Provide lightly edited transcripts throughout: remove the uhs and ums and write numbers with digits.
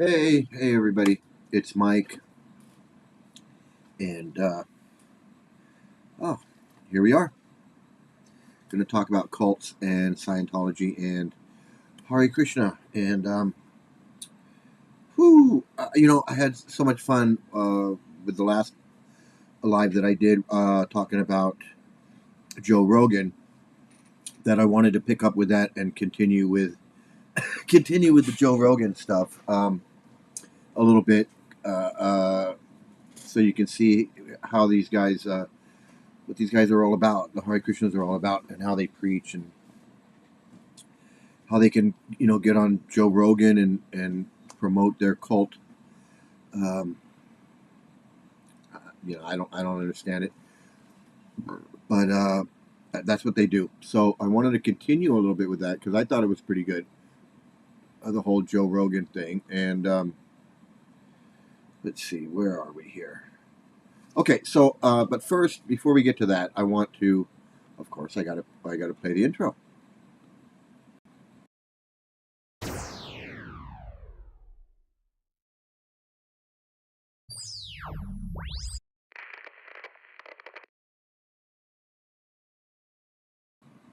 Hey everybody, it's Mike, and oh, here we are. Going to talk about cults and Scientology and Hari Krishna, and I had so much fun with the last live that I did talking about Joe Rogan that I wanted to pick up with that and continue with the Joe Rogan stuff a little bit, uh, uh, so you can see how these guys. What these guys are all about, the Hare Krishnas are all about, and how they preach, and how they can, get on Joe Rogan and promote their cult. Um, I don't understand it, but that's what they do. So I wanted to continue a little bit with that because I thought it was pretty good, the whole Joe Rogan thing. And let's see, where are we here? Okay, so but first, before we get to that, I want to, of course, I gotta play the intro.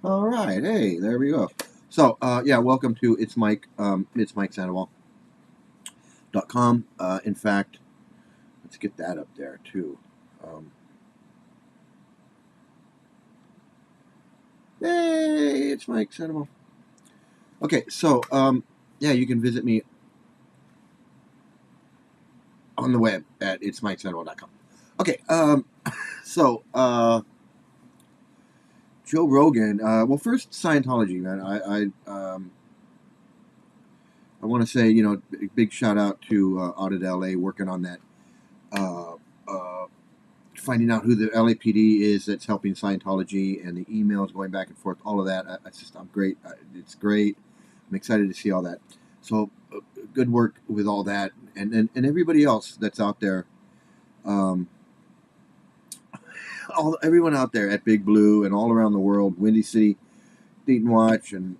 All right, hey, there we go. So, yeah, welcome to it's Mike Sandoval.com. In fact, let's get that up there too. Um, hey, it's Mike Sandoval. Okay, so yeah, you can visit me on the web at itsmikesandoval.com. Okay, so Joe Rogan. Well, first Scientology, man. I want to say, big shout out to out at LA working on that. Uh, uh, Finding out who the LAPD is that's helping Scientology, and the emails going back and forth, all of that. I'm great. It's great. I'm excited to see all that. So good work with all that, and everybody else that's out there. Um, Everyone out there at Big Blue and all around the world, Windy City, Dayton Watch, and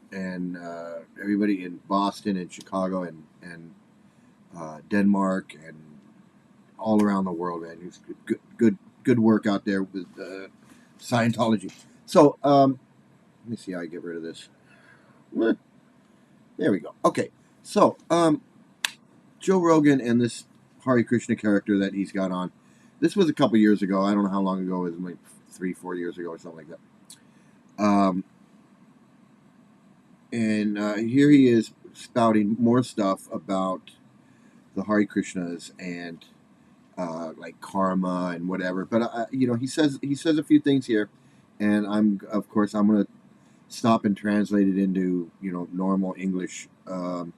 everybody in Boston and Chicago and Denmark and all around the world, man. It's good work out there with Scientology. So let me see how I get rid of this. There we go. Okay, so Joe Rogan and this Hari Krishna character that he's got on. This was a couple years ago. I don't know how long ago. It was like 3-4 years ago or something like that. And here he is spouting more stuff about the Hari Krishnas and like karma and whatever. But he says a few things here, and I'm gonna stop and translate it into normal English, and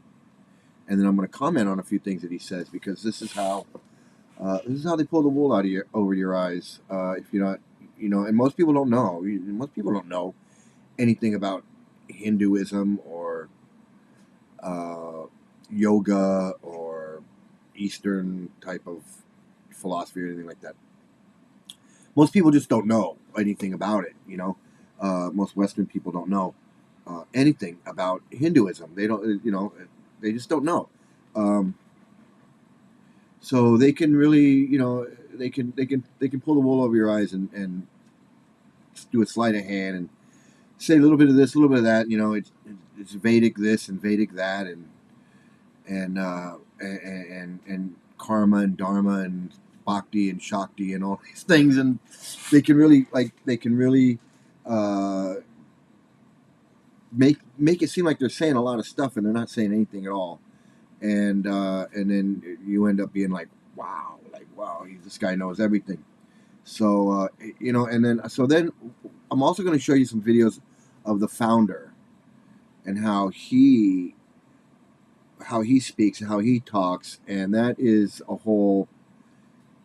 then I'm gonna comment on a few things that he says, because this is how they pull the wool out of over your eyes. If you're not, and most people don't know. Most people don't know anything about Hinduism or uh, yoga or Eastern type of philosophy or anything like that. Most people just don't know anything about it. Most Western people don't know anything about Hinduism. They don't. They just don't know. Um, so they can really, they can pull the wool over your eyes and do a sleight of hand and say a little bit of this, a little bit of that. It's Vedic this and Vedic that, and karma and dharma and bhakti and shakti and all these things, and they can really uh, make it seem like they're saying a lot of stuff, and they're not saying anything at all. And then you end up being like wow, this guy knows everything. So and then I'm also going to show you some videos of the founder and how he speaks, how he talks, and that's a whole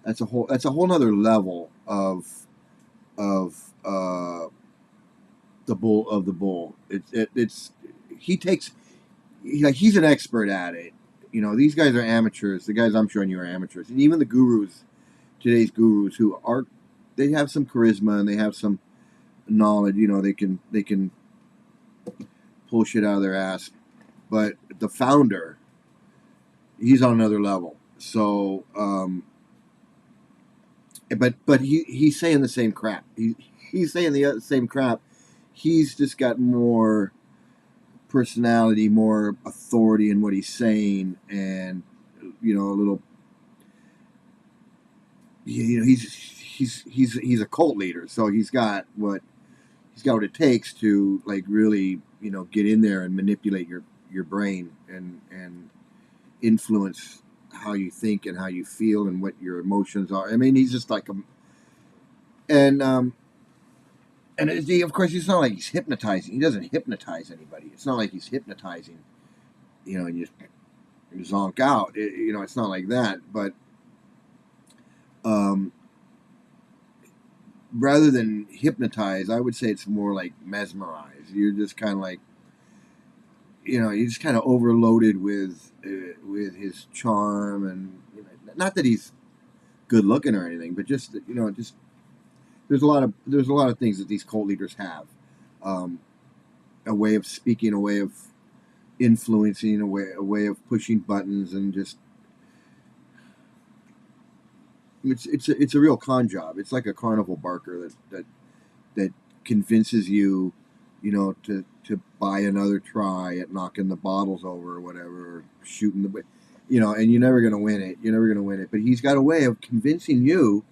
nother level of the bull. It's he takes he's an expert at it. These guys are amateurs. The guys I'm showing you are amateurs, and even the gurus, today's gurus, they have some charisma and they have some knowledge. They can pull shit out of their ass. But the founder, He's on another level. So, but he's saying the same crap. He's saying the same crap. He's just got more personality, more authority in what he's saying, and a little. He's a cult leader, so he's got what it takes to like really get in there and manipulate your brain and influence how you think and how you feel and what your emotions are. I mean, he's just like a and of course, it's not like he's hypnotizing. He doesn't hypnotize anybody. It's not like he's hypnotizing, and you zonk out. It's not like that. But um, rather than hypnotize, I would say it's more like mesmerize. You're just kind of like, you're just kind of overloaded with his charm, and not that he's good looking or anything, but just just there's a lot of things that these cult leaders have, a way of speaking, a way of influencing, a way of pushing buttons, and just it's a real con job. It's like a carnival barker that convinces you, to buy another try at knocking the bottles over or whatever, or shooting and you're never gonna win it. You're never gonna win it. But he's got a way of convincing you,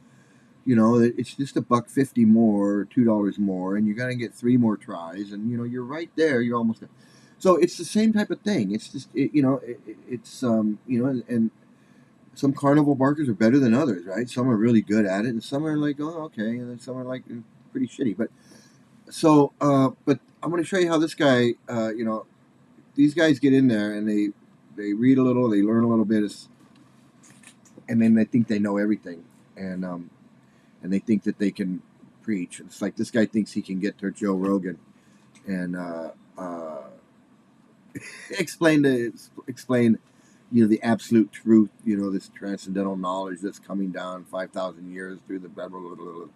that it's just $1.50 more, or $2 more, and you're gonna get 3 more tries, and you're right there. You're almost there. So it's the same type of thing. It's just it's and some carnival barkers are better than others, right? Some are really good at it, and some are like, oh, okay, and then some are like pretty shitty. But but I'm going to show you how this guy, these guys get in there and they read a little, they learn a little bit, and then they think they know everything, and they think that they can preach. It's like this guy thinks he can get to Joe Rogan and explain the absolute truth, this transcendental knowledge that's coming down 5,000 years through the blah, blah, blah, blah, blah.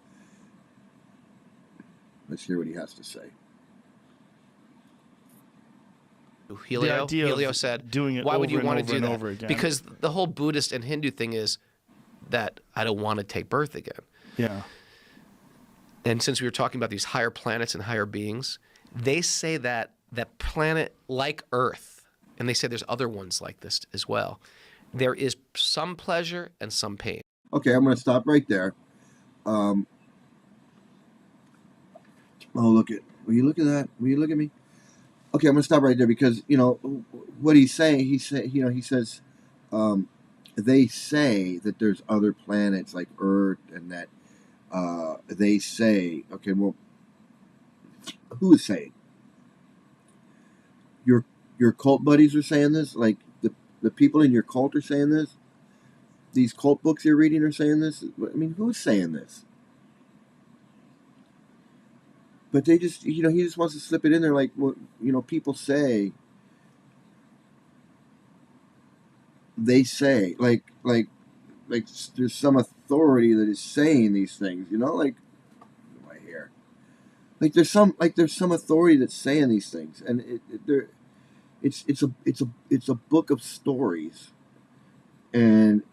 Let's hear what he has to say. Helio said, doing it why would you over want and to do over that? and over again. Because the whole Buddhist and Hindu thing is that I don't want to take birth again. Yeah. And since we were talking about these higher planets and higher beings, they say that planet like Earth, and they say there's other ones like this as well, there is some pleasure and some pain. Okay, I'm going to stop right there. Oh, look at. Will you look at that? Will you look at me? Okay, I'm going to stop right there because what he's saying. He says, they say that there's other planets like Earth, and that they say. Okay, well, who is saying? Your cult buddies are saying this. Like the people in your cult are saying this. These cult books you're reading are saying this. I mean, who's saying this? But they just, he just wants to slip it in there like, well, people say, they say, like there's some authority that is saying these things, like, my hair. Like there's some authority that's saying these things, and it's a book of stories, and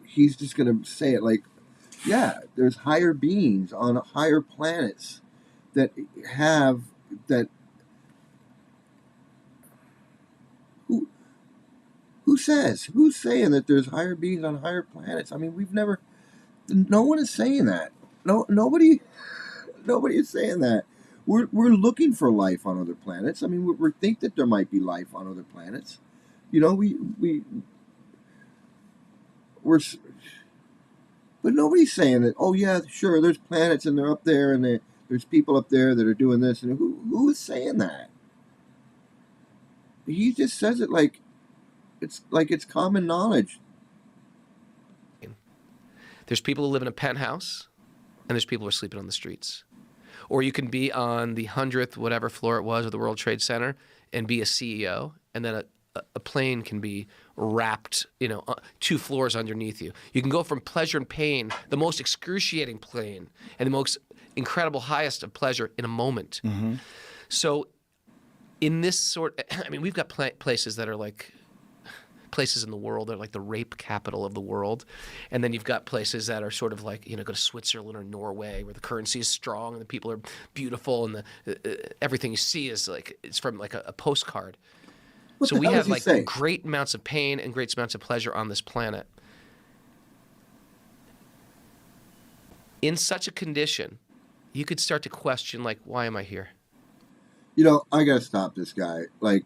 he's just gonna say it like, yeah, there's higher beings on higher planets that have that. Who's saying that there's higher beings on higher planets? I mean, no one is saying that. Nobody is saying that. We're looking for life on other planets. I mean, we think that there might be life on other planets. We're, but nobody's saying that. Oh yeah, sure, there's planets and they're up there, and there's people up there that are doing this. And who is saying that? He just says it like it's common knowledge. There's people who live in a penthouse, and there's people who are sleeping on the streets. Or you can be on the 100th, whatever floor it was, of the World Trade Center and be a CEO, and then a plane can be wrapped, 2 floors underneath you. You can go from pleasure and pain, the most excruciating pain, and the most incredible highest of pleasure in a moment. So in this we've got places that are like places in the world that are like the rape capital of the world, and then you've got places that are sort of like, you know, go to Switzerland or Norway where the currency is strong and the people are beautiful and everything you see is like it's from like a postcard. What So the we hell is have he like saying? great amounts of pain and great amounts of pleasure on this planet. In such a condition, you could start to question, like, why am I here? You know, I gotta stop this guy. Like,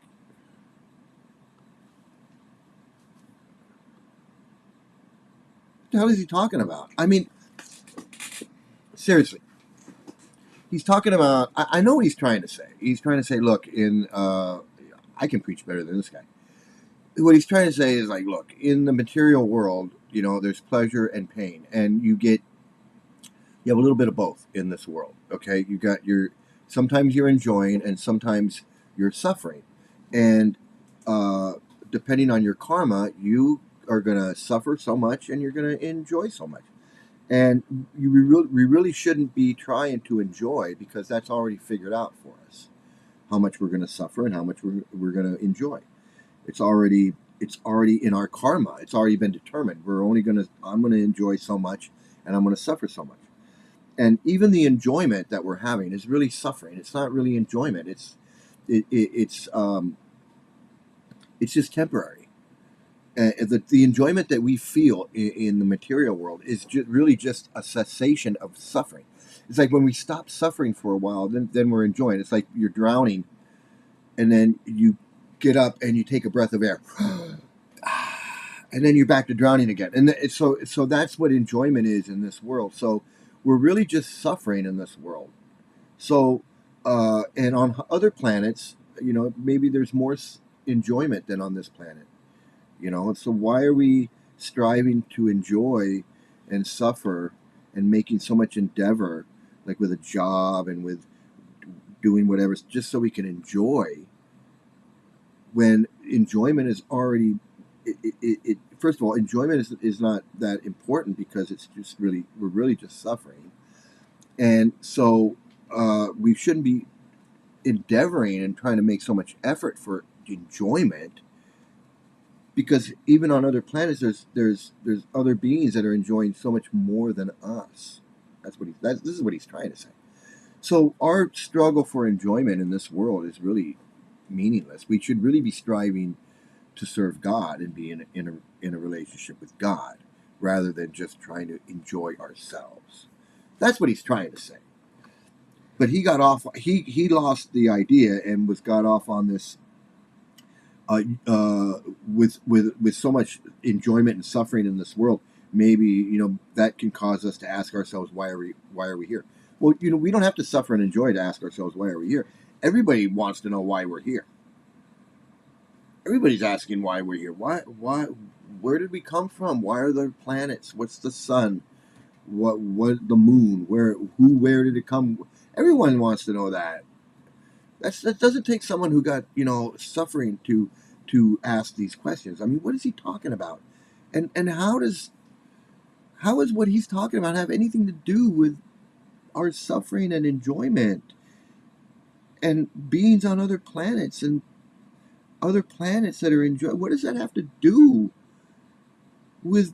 what the hell is he talking about? I mean, seriously. He's talking about, I know what he's trying to say. He's trying to say, look, I can preach better than this guy. What he's trying to say is like, look, in the material world, you know, there's pleasure and pain, and you have a little bit of both in this world. Okay, you got sometimes you're enjoying, and sometimes you're suffering, and depending on your karma, you are gonna suffer so much, and you're gonna enjoy so much. And we really shouldn't be trying to enjoy, because that's already figured out for us how much we're going to suffer and how much we're going to enjoy. It's already in our karma. It's already been determined. I'm going to enjoy so much, and I'm going to suffer so much. And even the enjoyment that we're having is really suffering. It's not really enjoyment. It's just temporary. The enjoyment that we feel in the material world is really just a cessation of suffering. It's like when we stop suffering for a while, then we're enjoying. It's like you're drowning, and then you get up and you take a breath of air, and then you're back to drowning again. And so that's what enjoyment is in this world. So we're really just suffering in this world. So and on other planets, you know, maybe there's more enjoyment than on this planet. You know, so why are we striving to enjoy and suffer and making so much endeavor, like with a job and with doing whatever, just so we can enjoy, when enjoyment is already, first of all, enjoyment is not that important, because it's just we're really just suffering. And so we shouldn't be endeavoring and trying to make so much effort for enjoyment, because even on other planets, there's other beings that are enjoying so much more than us. This is what he's trying to say. So our struggle for enjoyment in this world is really meaningless. We should really be striving to serve God and be in a relationship with God, rather than just trying to enjoy ourselves. That's what he's trying to say. But he got off. He lost the idea and got off on this. With so much enjoyment and suffering in this world, maybe, you know, that can cause us to ask ourselves, why are we here? Well, you know, we don't have to suffer and enjoy to ask ourselves, why are we here? Everybody wants to know why we're here. Everybody's asking why we're here. Why? Where did we come from? Why are there planets? What's the sun? What the moon? Where did it come? Everyone wants to know that. That doesn't take someone who got, you know, suffering to ask these questions. I mean, what is he talking about? And how is what he's talking about have anything to do with our suffering and enjoyment and beings on other planets and other planets that are enjoying? What does that have to do with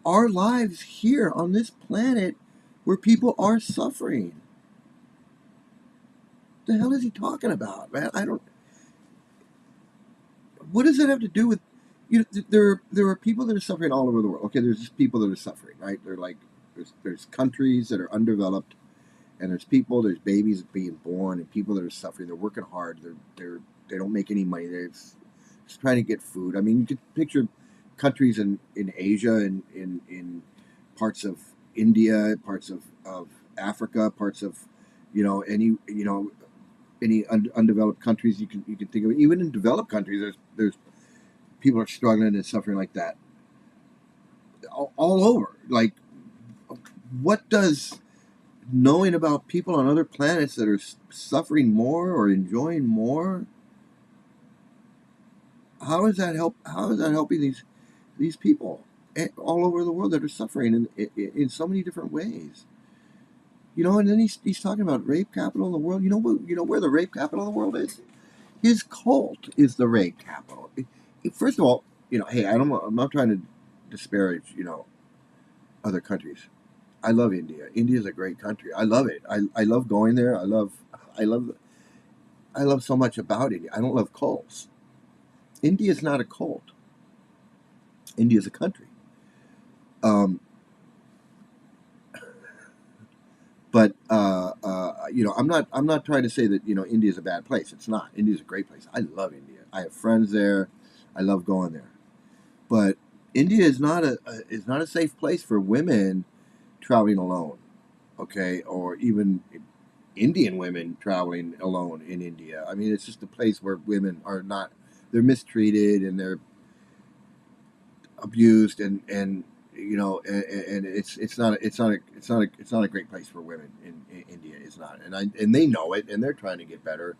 our lives here on this planet where people are suffering? The hell is he talking about, man? I don't. What does that have to do with? You know, there are people that are suffering all over the world. Okay, there's just people that are suffering, right? They're like there's countries that are undeveloped, and there's babies being born, and people that are suffering. They're working hard. They don't make any money. They're just trying to get food. I mean, you could picture countries in Asia and in parts of India, parts of Africa, parts of, you know, any undeveloped countries you can think of. Even in developed countries, there's people are struggling and suffering like that all over. Like, what does knowing about people on other planets that are suffering more or enjoying more, how is that helping these people all over the world that are suffering in so many different ways? You know, and then he's talking about rape capital in the world. You know where the rape capital of the world is? His cult is the rape capital. First of all, hey, I'm not trying to disparage, other countries. I love India. India is a great country. I love it. I love going there. I love, I love so much about India. I don't love cults. India is not a cult. India is a country. Um, but I'm not trying to say that India is a bad place. It's not. India is a great place. I love India. I have friends there. I love going there. But India is not a safe place for women traveling alone. Okay, or even Indian women traveling alone in India. I mean, it's just a place where women are not. They're mistreated and they're abused and it's not a great place for women in India. It's not, and they know it, and they're trying to get better.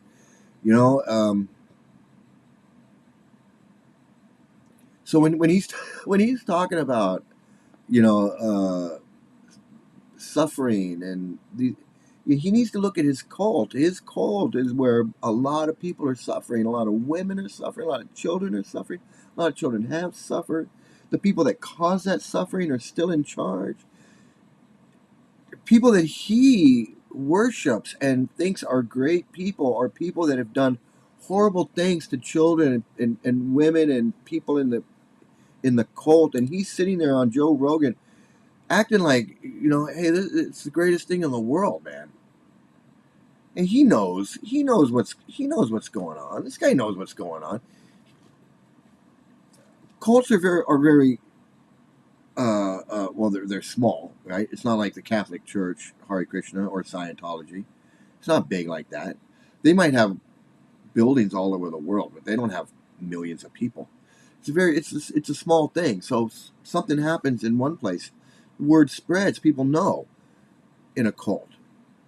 You know, so when he's when he's talking about you know suffering and he needs to look at his cult. His cult is where a lot of people are suffering. A lot of women are suffering. A lot of children are suffering. A lot of children have suffered. The people that cause that suffering are still in charge. People that he worships and thinks are great people are people that have done horrible things to children and women and people in the cult. And he's sitting there on Joe Rogan acting like, hey, it's the greatest thing in the world, man. And he knows what's going on. This guy knows what's going on. Cults are very well, they're small, right? It's not like the Catholic Church, Hari Krishna, or Scientology. It's not big like that. They might have buildings all over the world, but they don't have millions of people. It's a small thing. So something happens in one place, word spreads. People know in a cult.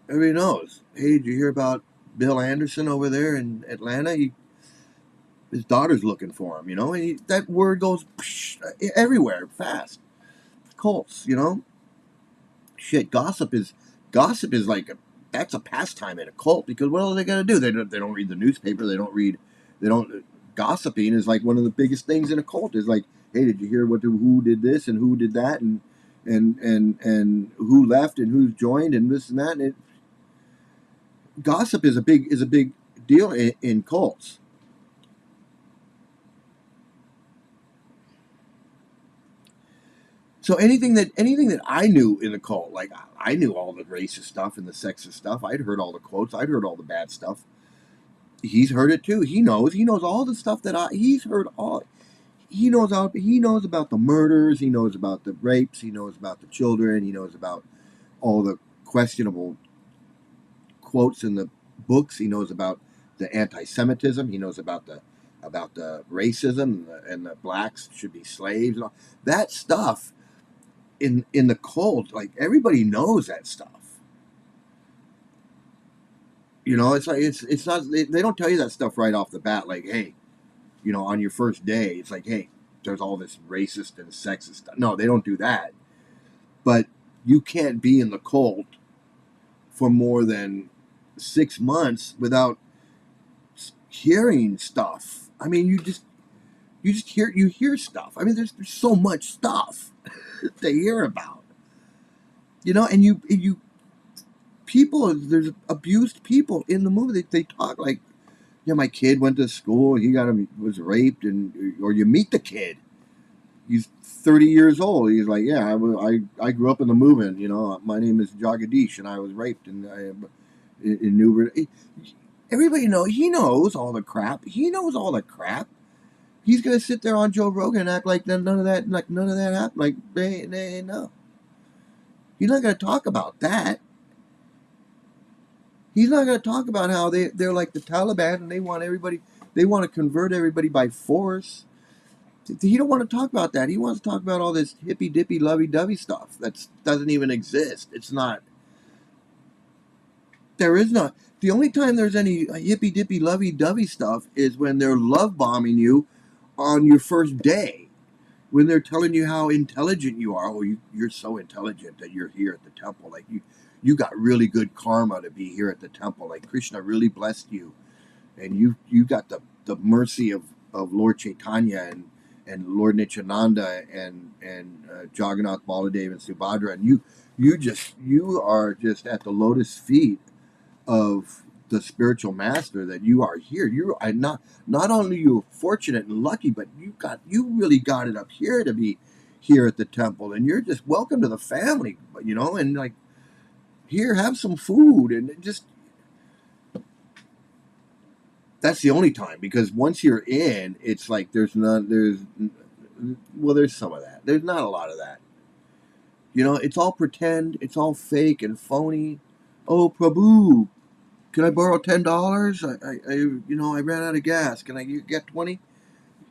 Everybody knows. Hey, did you hear about Bill Anderson over there in Atlanta? His daughter's looking for him. And that word goes everywhere fast. Cults, shit. Gossip is like that's a pastime in a cult because what are they gonna do? They don't read the newspaper. They don't. Gossiping is like one of the biggest things in a cult. Is like, hey, did you hear who did this and who did that and who left and who's joined and this and that. And gossip is a big deal in cults. So anything that I knew in the cult, like I knew all the racist stuff and the sexist stuff. I'd heard all the quotes. I'd heard all the bad stuff. He's heard it too. He knows. He knows all the stuff he's heard all. He knows about the murders. He knows about the rapes. He knows about the children. He knows about all the questionable quotes in the books. He knows about the anti-Semitism. He knows about the racism and the blacks should be slaves and all that stuff. In the cult, like everybody knows that stuff. It's like it's not they don't tell you that stuff right off the bat. Like, hey, on your first day, it's like, hey, there's all this racist and sexist stuff. No, they don't do that. But you can't be in the cult for more than 6 months without hearing stuff. I mean, you hear stuff. I mean, there's so much stuff to hear about. And you people, there's abused people in the movie. They talk like, yeah, my kid went to school. He was raped, or you meet the kid. He's 30 years old. He's like, yeah, I grew up in the movement. My name is Jagadish, and I was raped in Newburgh. Everybody knows. He knows all the crap. He knows all the crap. He's gonna sit there on Joe Rogan and act like none of that happened. Like they know. He's not gonna talk about that. He's not going to talk about how they're like the Taliban and they want to convert everybody by force. He don't want to talk about that. He wants to talk about all this hippy dippy lovey dovey stuff that doesn't even exist. It's not. There is not. The only time there's any hippy dippy lovey dovey stuff is when they're love bombing you on your first day. When they're telling you how intelligent you are. Oh, you're so intelligent that you're here at the temple. Like you got really good karma to be here at the temple. Like Krishna really blessed you, and you got the mercy of Lord Chaitanya, and Lord Nityananda and Jagannath, Baladev, and Subhadra, and you are just at the lotus feet of the spiritual master, that you are here. You are not only you fortunate and lucky, but you really got it up here to be here at the temple, and you're just welcome to the family, and like, here, have some food, and just, that's the only time, because once you're in, it's like there's some of that. There's not a lot of that. It's all pretend, it's all fake and phony. Oh, Prabhu, can I borrow $10? I ran out of gas. Can I get 20?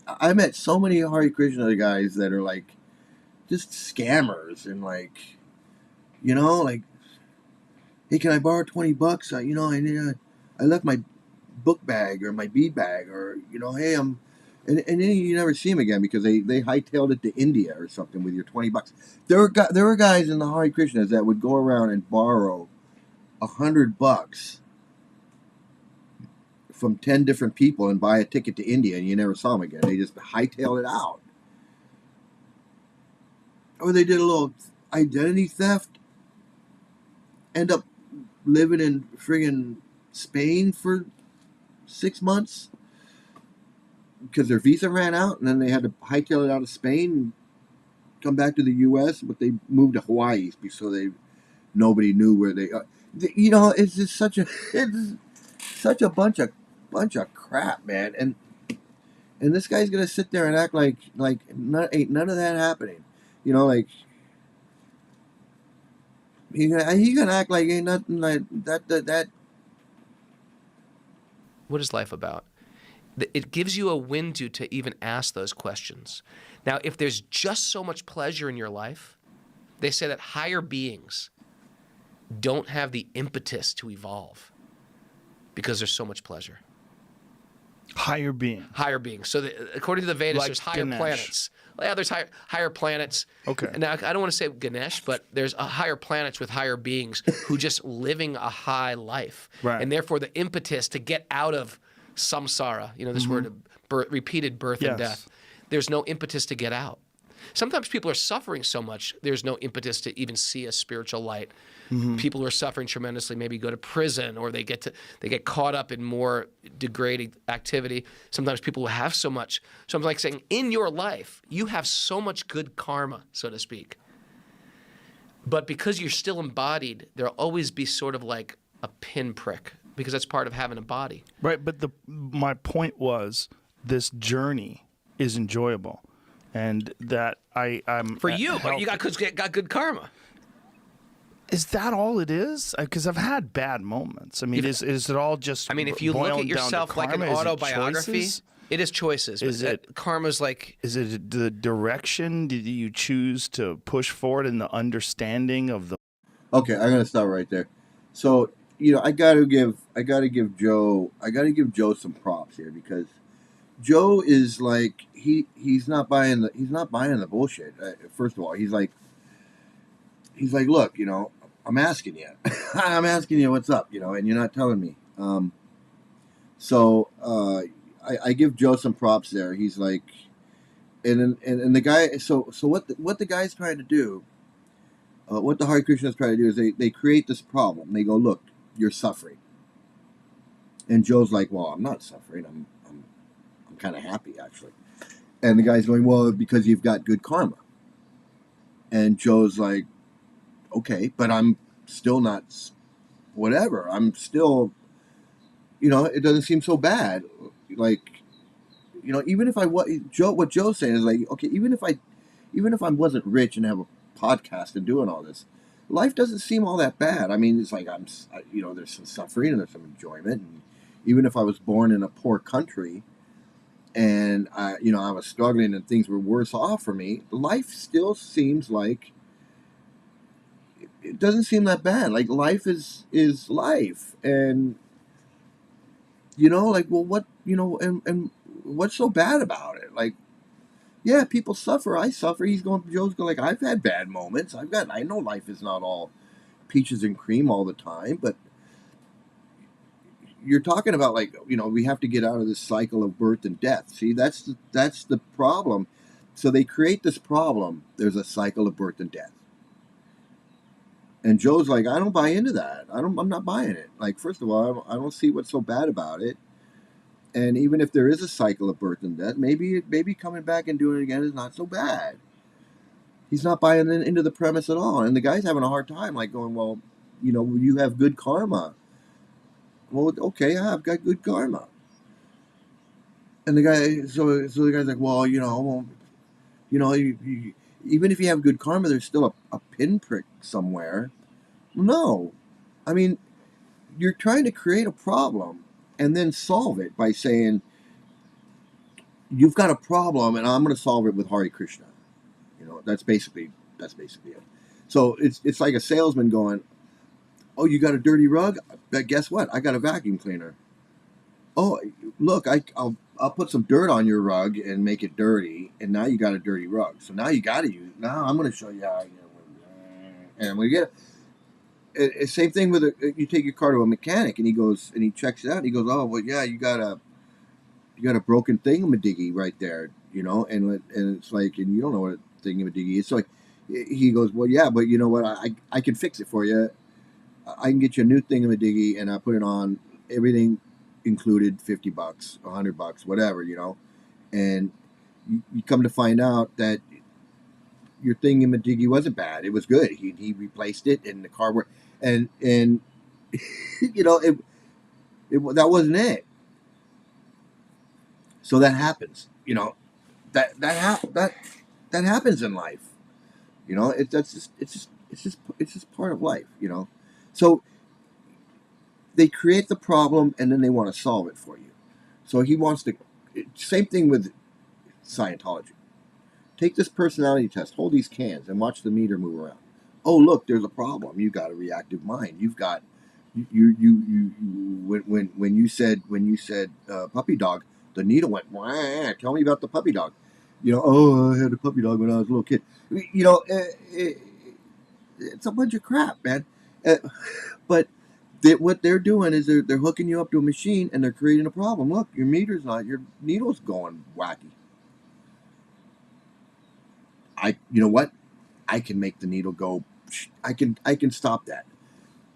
I met so many Hari Krishna guys that are like just scammers, and like, like, hey, can I borrow $20? I left my book bag or my bead bag, or hey, and then you never see them again, because they hightailed it to India or something with your $20. There were guys in the Hare Krishnas that would go around and borrow $100 from 10 different people and buy a ticket to India, and you never saw them again. They just hightailed it out. Or they did a little identity theft, end up living in friggin' Spain for 6 months because their visa ran out, and then they had to hightail it out of Spain and come back to the U.S., but they moved to Hawaii so nobody knew where they. It's just it's such a bunch of crap, man. And this guy's gonna sit there and act like ain't none of that happening. Like, he gonna act like ain't nothing like that. What is life about? It gives you a window to even ask those questions. Now, if there's just so much pleasure in your life, they say that higher beings don't have the impetus to evolve because there's so much pleasure. Higher being. Higher beings. So according to the Vedas, like there's higher Ganesh. planets. Yeah, there's higher planets. Okay. Now, I don't want to say Ganesh, but there's higher planets with higher beings who just living a high life. Right. And therefore the impetus to get out of samsara, this word of repeated birth and death, there's no impetus to get out. Sometimes people are suffering so much, there's no impetus to even see a spiritual light. People who are suffering tremendously maybe go to prison, or they get caught up in more degrading activity. Sometimes people who have so much. So I'm like saying, in your life, you have so much good karma, so to speak. But because you're still embodied, there'll always be sort of like a pinprick, because that's part of having a body. Right, but my point was, this journey is enjoyable, and that I'm For you, but you got good karma. Is that all it is? Because I've had bad moments. I mean, is it all just? I mean, if you look at yourself like an autobiography, it is choices. Is it karma's like? Is it the direction? Did you choose to push forward in the understanding of the? Okay, I'm gonna stop right there. So I gotta give Joe some props here, because Joe is like, he's not buying the bullshit. First of all, he's like, look, I'm asking you, what's up, and you're not telling me. So I give Joe some props there. He's like, and the guy. So what the guy's trying to do, what the Hare Krishna is trying to do is they create this problem. They go, look, you're suffering, and Joe's like, well, I'm not suffering. I'm kind of happy, actually. And the guy's going, well, because you've got good karma. And Joe's like, okay, but I'm still not, whatever. I'm still, it doesn't seem so bad. Like, even if what Joe's saying is like, okay, even if I wasn't rich and have a podcast and doing all this, life doesn't seem all that bad. I mean, it's like there's some suffering and there's some enjoyment. And even if I was born in a poor country, and I was struggling and things were worse off for me, life still seems like, it doesn't seem that bad. Like, life is life. And like, well, what, and what's so bad about it? Like, yeah, people suffer. I suffer. Joe's going like, I've had bad moments. I know life is not all peaches and cream all the time, but you're talking about, like, we have to get out of this cycle of birth and death. See, that's the problem. So they create this problem. There's a cycle of birth and death. And Joe's like, I don't buy into that. I'm not buying it. Like, first of all, I don't see what's so bad about it. And even if there is a cycle of birth and death, maybe coming back and doing it again is not so bad. He's not buying into the premise at all. And the guy's having a hard time, like going, well, you have good karma. Well, okay, I've got good karma. And so the guy's like, well, even if you have good karma, there's still a pinprick somewhere. No. I mean, you're trying to create a problem and then solve it by saying, you've got a problem and I'm going to solve it with Hari Krishna. That's basically it. So it's like a salesman going, oh, you got a dirty rug? But guess what? I got a vacuum cleaner. Oh, look, I'll put some dirt on your rug and make it dirty, and now you got a dirty rug. So now you got to use. Now I'm going to show you how. And we get it. Same thing with you take your car to a mechanic, and he goes and he checks it out. And he goes, oh well, yeah, you got a broken thingamadiggy right there, and it's like, and you don't know what a thingamadiggy is. So he goes, well, yeah, but you know what? I can fix it for you. I can get you a new thingamadiggy, and I put it on everything included, $50, $100, whatever, and you come to find out that your thingamadiggy wasn't bad. It was good. He replaced it, and the car worked, and it that wasn't it. So that happens, that happens in life, it's just part of life, So they create the problem and then they want to solve it for you. So he wants to. Same thing with Scientology. Take this personality test, hold these cans, and watch the meter move around. Oh, look, there's a problem. You've got a reactive mind. You've got when you said puppy dog, the needle went. Wah, tell me about the puppy dog. Oh, I had a puppy dog when I was a little kid. It's a bunch of crap, man. But what they're doing is they're hooking you up to a machine and they're creating a problem. Look, your needle's going wacky. You know what? I can make the needle go. I can stop that.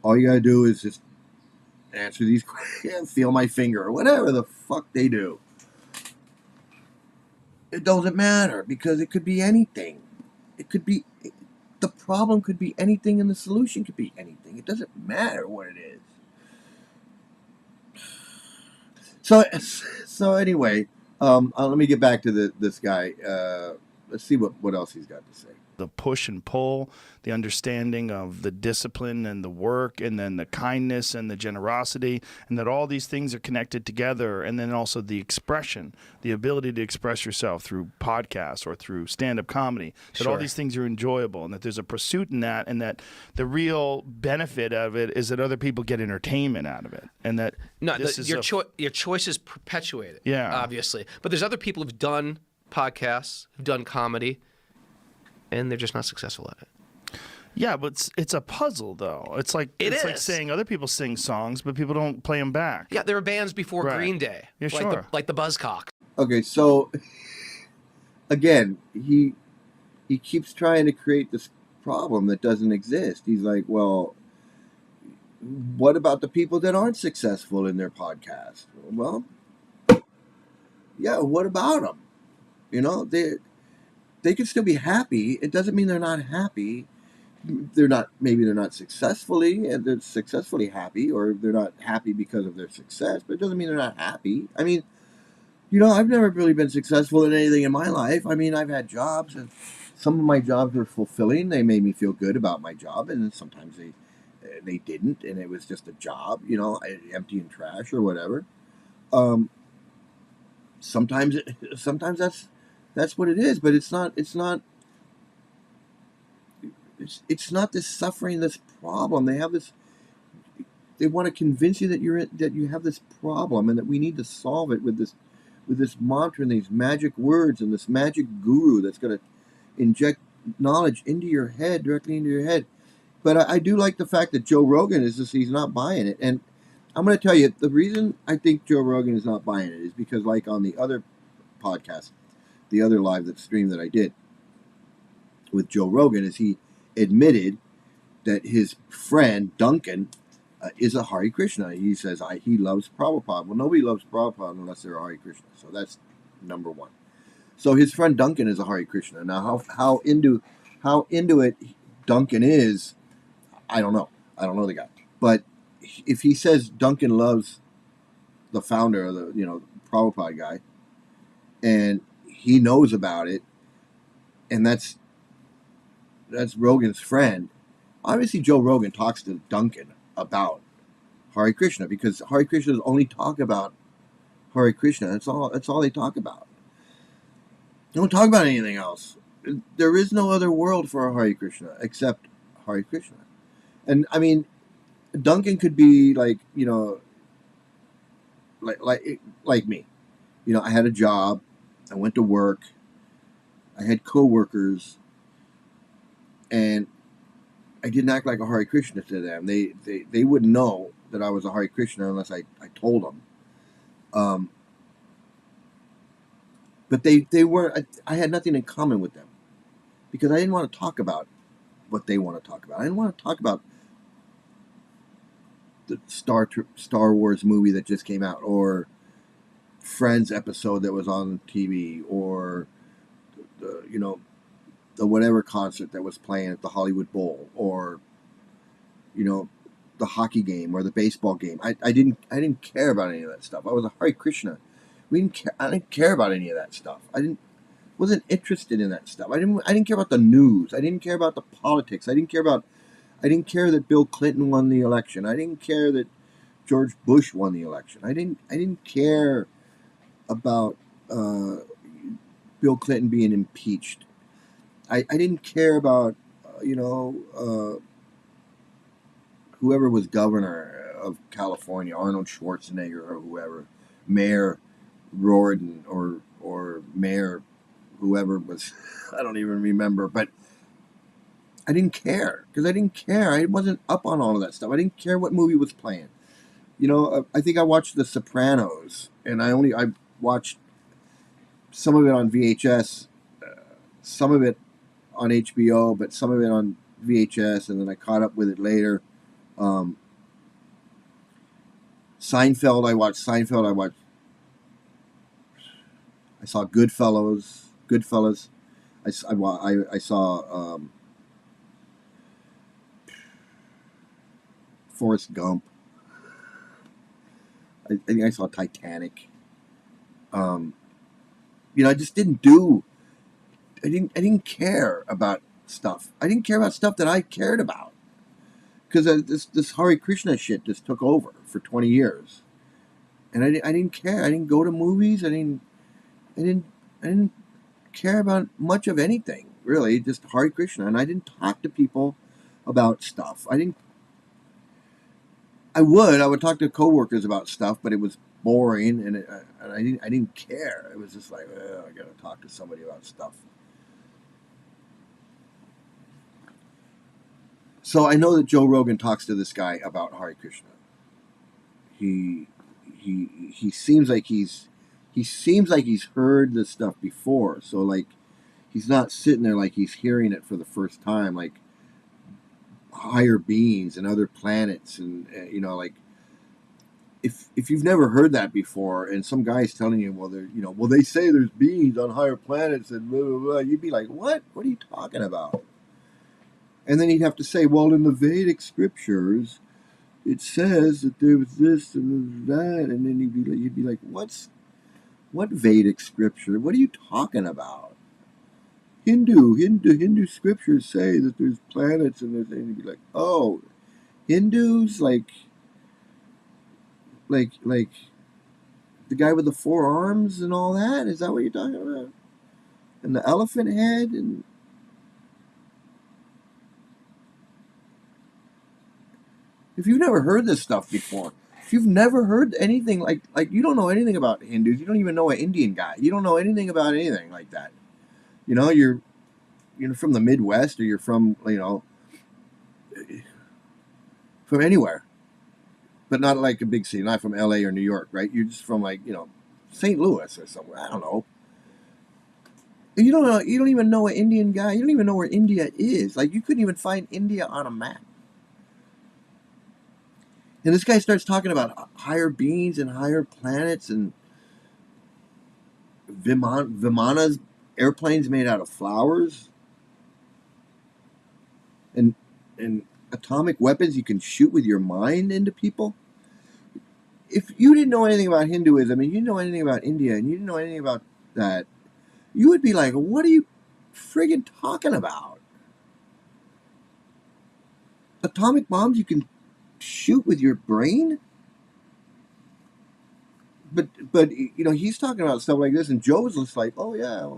All you gotta do is just answer these questions, feel my finger, or whatever the fuck they do. It doesn't matter because it could be anything. The problem could be anything and the solution could be anything. It doesn't matter what it is. So anyway, let me get back to this guy. Let's see what else he's got to say. The push and pull, the understanding of the discipline and the work, and then the kindness and the generosity, and that all these things are connected together. And then also the expression, the ability to express yourself through podcasts or through stand-up comedy, that all these things are enjoyable and that there's a pursuit in that, and that the real benefit of it is that other people get entertainment out of it. And that your choice is perpetuated, yeah, obviously. But there's other people who've done podcasts, who've done comedy, and they're just not successful at it. Yeah, but it's a puzzle, though. It's like saying other people sing songs, but people don't play them back. Yeah, there were bands before Green Day, Yeah, like the Buzzcocks. Okay, so again, he keeps trying to create this problem that doesn't exist. He's like, well, what about the people that aren't successful in their podcast? Well, yeah, what about them? They could still be happy. It doesn't mean they're not happy. Maybe they're not successfully, and they're successfully happy, or they're not happy because of their success, but it doesn't mean they're not happy. I mean, I've never really been successful in anything in my life. I mean, I've had jobs, and some of my jobs were fulfilling. They made me feel good about my job, and sometimes they didn't, and it was just a job, emptying trash or whatever. Sometimes that's what it is, but it's not this suffering, this problem. They want to convince you that you have this problem and that we need to solve it with this mantra and these magic words and this magic guru that's going to inject knowledge into your head, directly into your head. But I do like the fact that Joe Rogan he's not buying it. And I'm going to tell you, the reason I think Joe Rogan is not buying it is because, like on the other podcast, the other live stream that I did with Joe Rogan, is he admitted that his friend Duncan is a Hari Krishna. He says he loves Prabhupada. Well, nobody loves Prabhupada unless they're a Hari Krishna. So that's number one. So his friend Duncan is a Hari Krishna. Now, how into it Duncan is, I don't know. I don't know the guy. But if he says Duncan loves the founder of the Prabhupada guy, and he knows about it, and that's Rogan's friend. Obviously, Joe Rogan talks to Duncan about Hari Krishna, because Hari Krishnas only talk about Hari Krishna. That's all they talk about. They don't talk about anything else. There is no other world for a Hari Krishna except Hari Krishna. And I mean, Duncan could be like me. I had a job. I went to work. I had coworkers, and I didn't act like a Hare Krishna to them. They wouldn't know that I was a Hare Krishna unless I told them. But they weren't. I had nothing in common with them, because I didn't want to talk about what they want to talk about. I didn't want to talk about the Star Wars movie that just came out, or Friends episode that was on TV, or the whatever concert that was playing at the Hollywood Bowl, or the hockey game or the baseball game. I didn't care about any of that stuff. I was a Hare Krishna. I didn't care about any of that stuff. Wasn't interested in that stuff. I didn't care about the news. I didn't care about the politics. I didn't care that Bill Clinton won the election. I didn't care that George Bush won the election. I didn't care about Bill Clinton being impeached. I didn't care about whoever was governor of California, Arnold Schwarzenegger or whoever, Mayor Riordan or Mayor whoever was, I don't even remember, but I didn't care, because I didn't care. I wasn't up on all of that stuff. I didn't care what movie was playing. I think I watched The Sopranos, and I watched some of it on VHS, some of it on HBO, but some of it on VHS, and then I caught up with it later. Seinfeld, I watched Seinfeld. I saw Goodfellas. I saw Forrest Gump. I think I saw Titanic. I just didn't do. I didn't care about stuff. I didn't care about stuff that I cared about, because this Hare Krishna shit just took over for 20 years, and I didn't care. I didn't go to movies. I didn't care about much of anything, really. Just Hare Krishna, and I didn't talk to people about stuff. I would talk to coworkers about stuff, but it was boring, and I didn't care. It was just like, I gotta talk to somebody about stuff. So I know that Joe Rogan talks to this guy about Hari Krishna. He seems like he's heard this stuff before. So like, he's not sitting there like he's hearing it for the first time, like higher beings and other planets, and like, if you've never heard that before, and some guy's telling you, well they say there's beings on higher planets and blah blah blah, you'd be like, what are you talking about? And then he'd have to say, well, in the Vedic scriptures, it says that there was this and that, and then you'd be like, what Vedic scripture? What are you talking about? Hindu scriptures say that there's planets, and you'd be like, oh, Hindus, like the guy with the four arms and all that? Is that what you're talking about? And the elephant head? And if you've never heard this stuff before, if you've never heard anything like you don't know anything about Hindus, you don't even know an Indian guy, you don't know anything about anything like that. You're from the Midwest, or you're from from anywhere, but not like a big city, not from LA or New York, right? You're just from St. Louis or somewhere. I don't know. You don't know. You don't even know an Indian guy. You don't even know where India is. Like, you couldn't even find India on a map. And this guy starts talking about higher beings and higher planets and Vimanas, airplanes made out of flowers, and atomic weapons you can shoot with your mind into people. If you didn't know anything about Hinduism and you didn't know anything about India and you didn't know anything about that, you would be like, what are you friggin' talking about? Atomic bombs you can shoot with your brain? But you know, he's talking about stuff like this, and Joe's just like, oh yeah,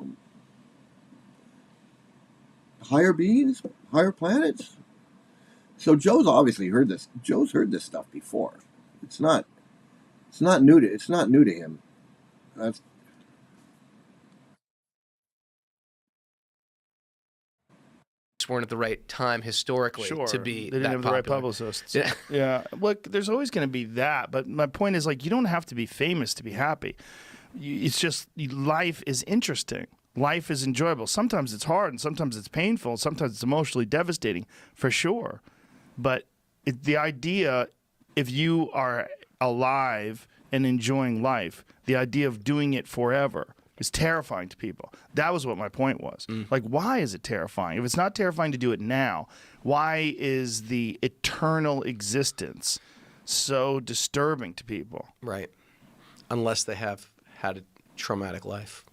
higher beings, higher planets. So Joe's obviously heard this. Joe's heard this stuff before. It's not new to him. That's Weren't at the right time historically Sure, to be they didn't that have the right popular. publicists. Yeah. Yeah, look, there's always going to be that, but my point is, like, you don't have to be famous to be happy. It's just life is interesting. Life is enjoyable. Sometimes it's hard, and sometimes it's painful, sometimes it's emotionally devastating, for sure. But the idea, if you are alive and enjoying life, the idea of doing it forever is terrifying to people. That was what my point was. Like, why is it terrifying? If it's not terrifying to do it now, why is the eternal existence so disturbing to people? Right. Unless they have had a traumatic life.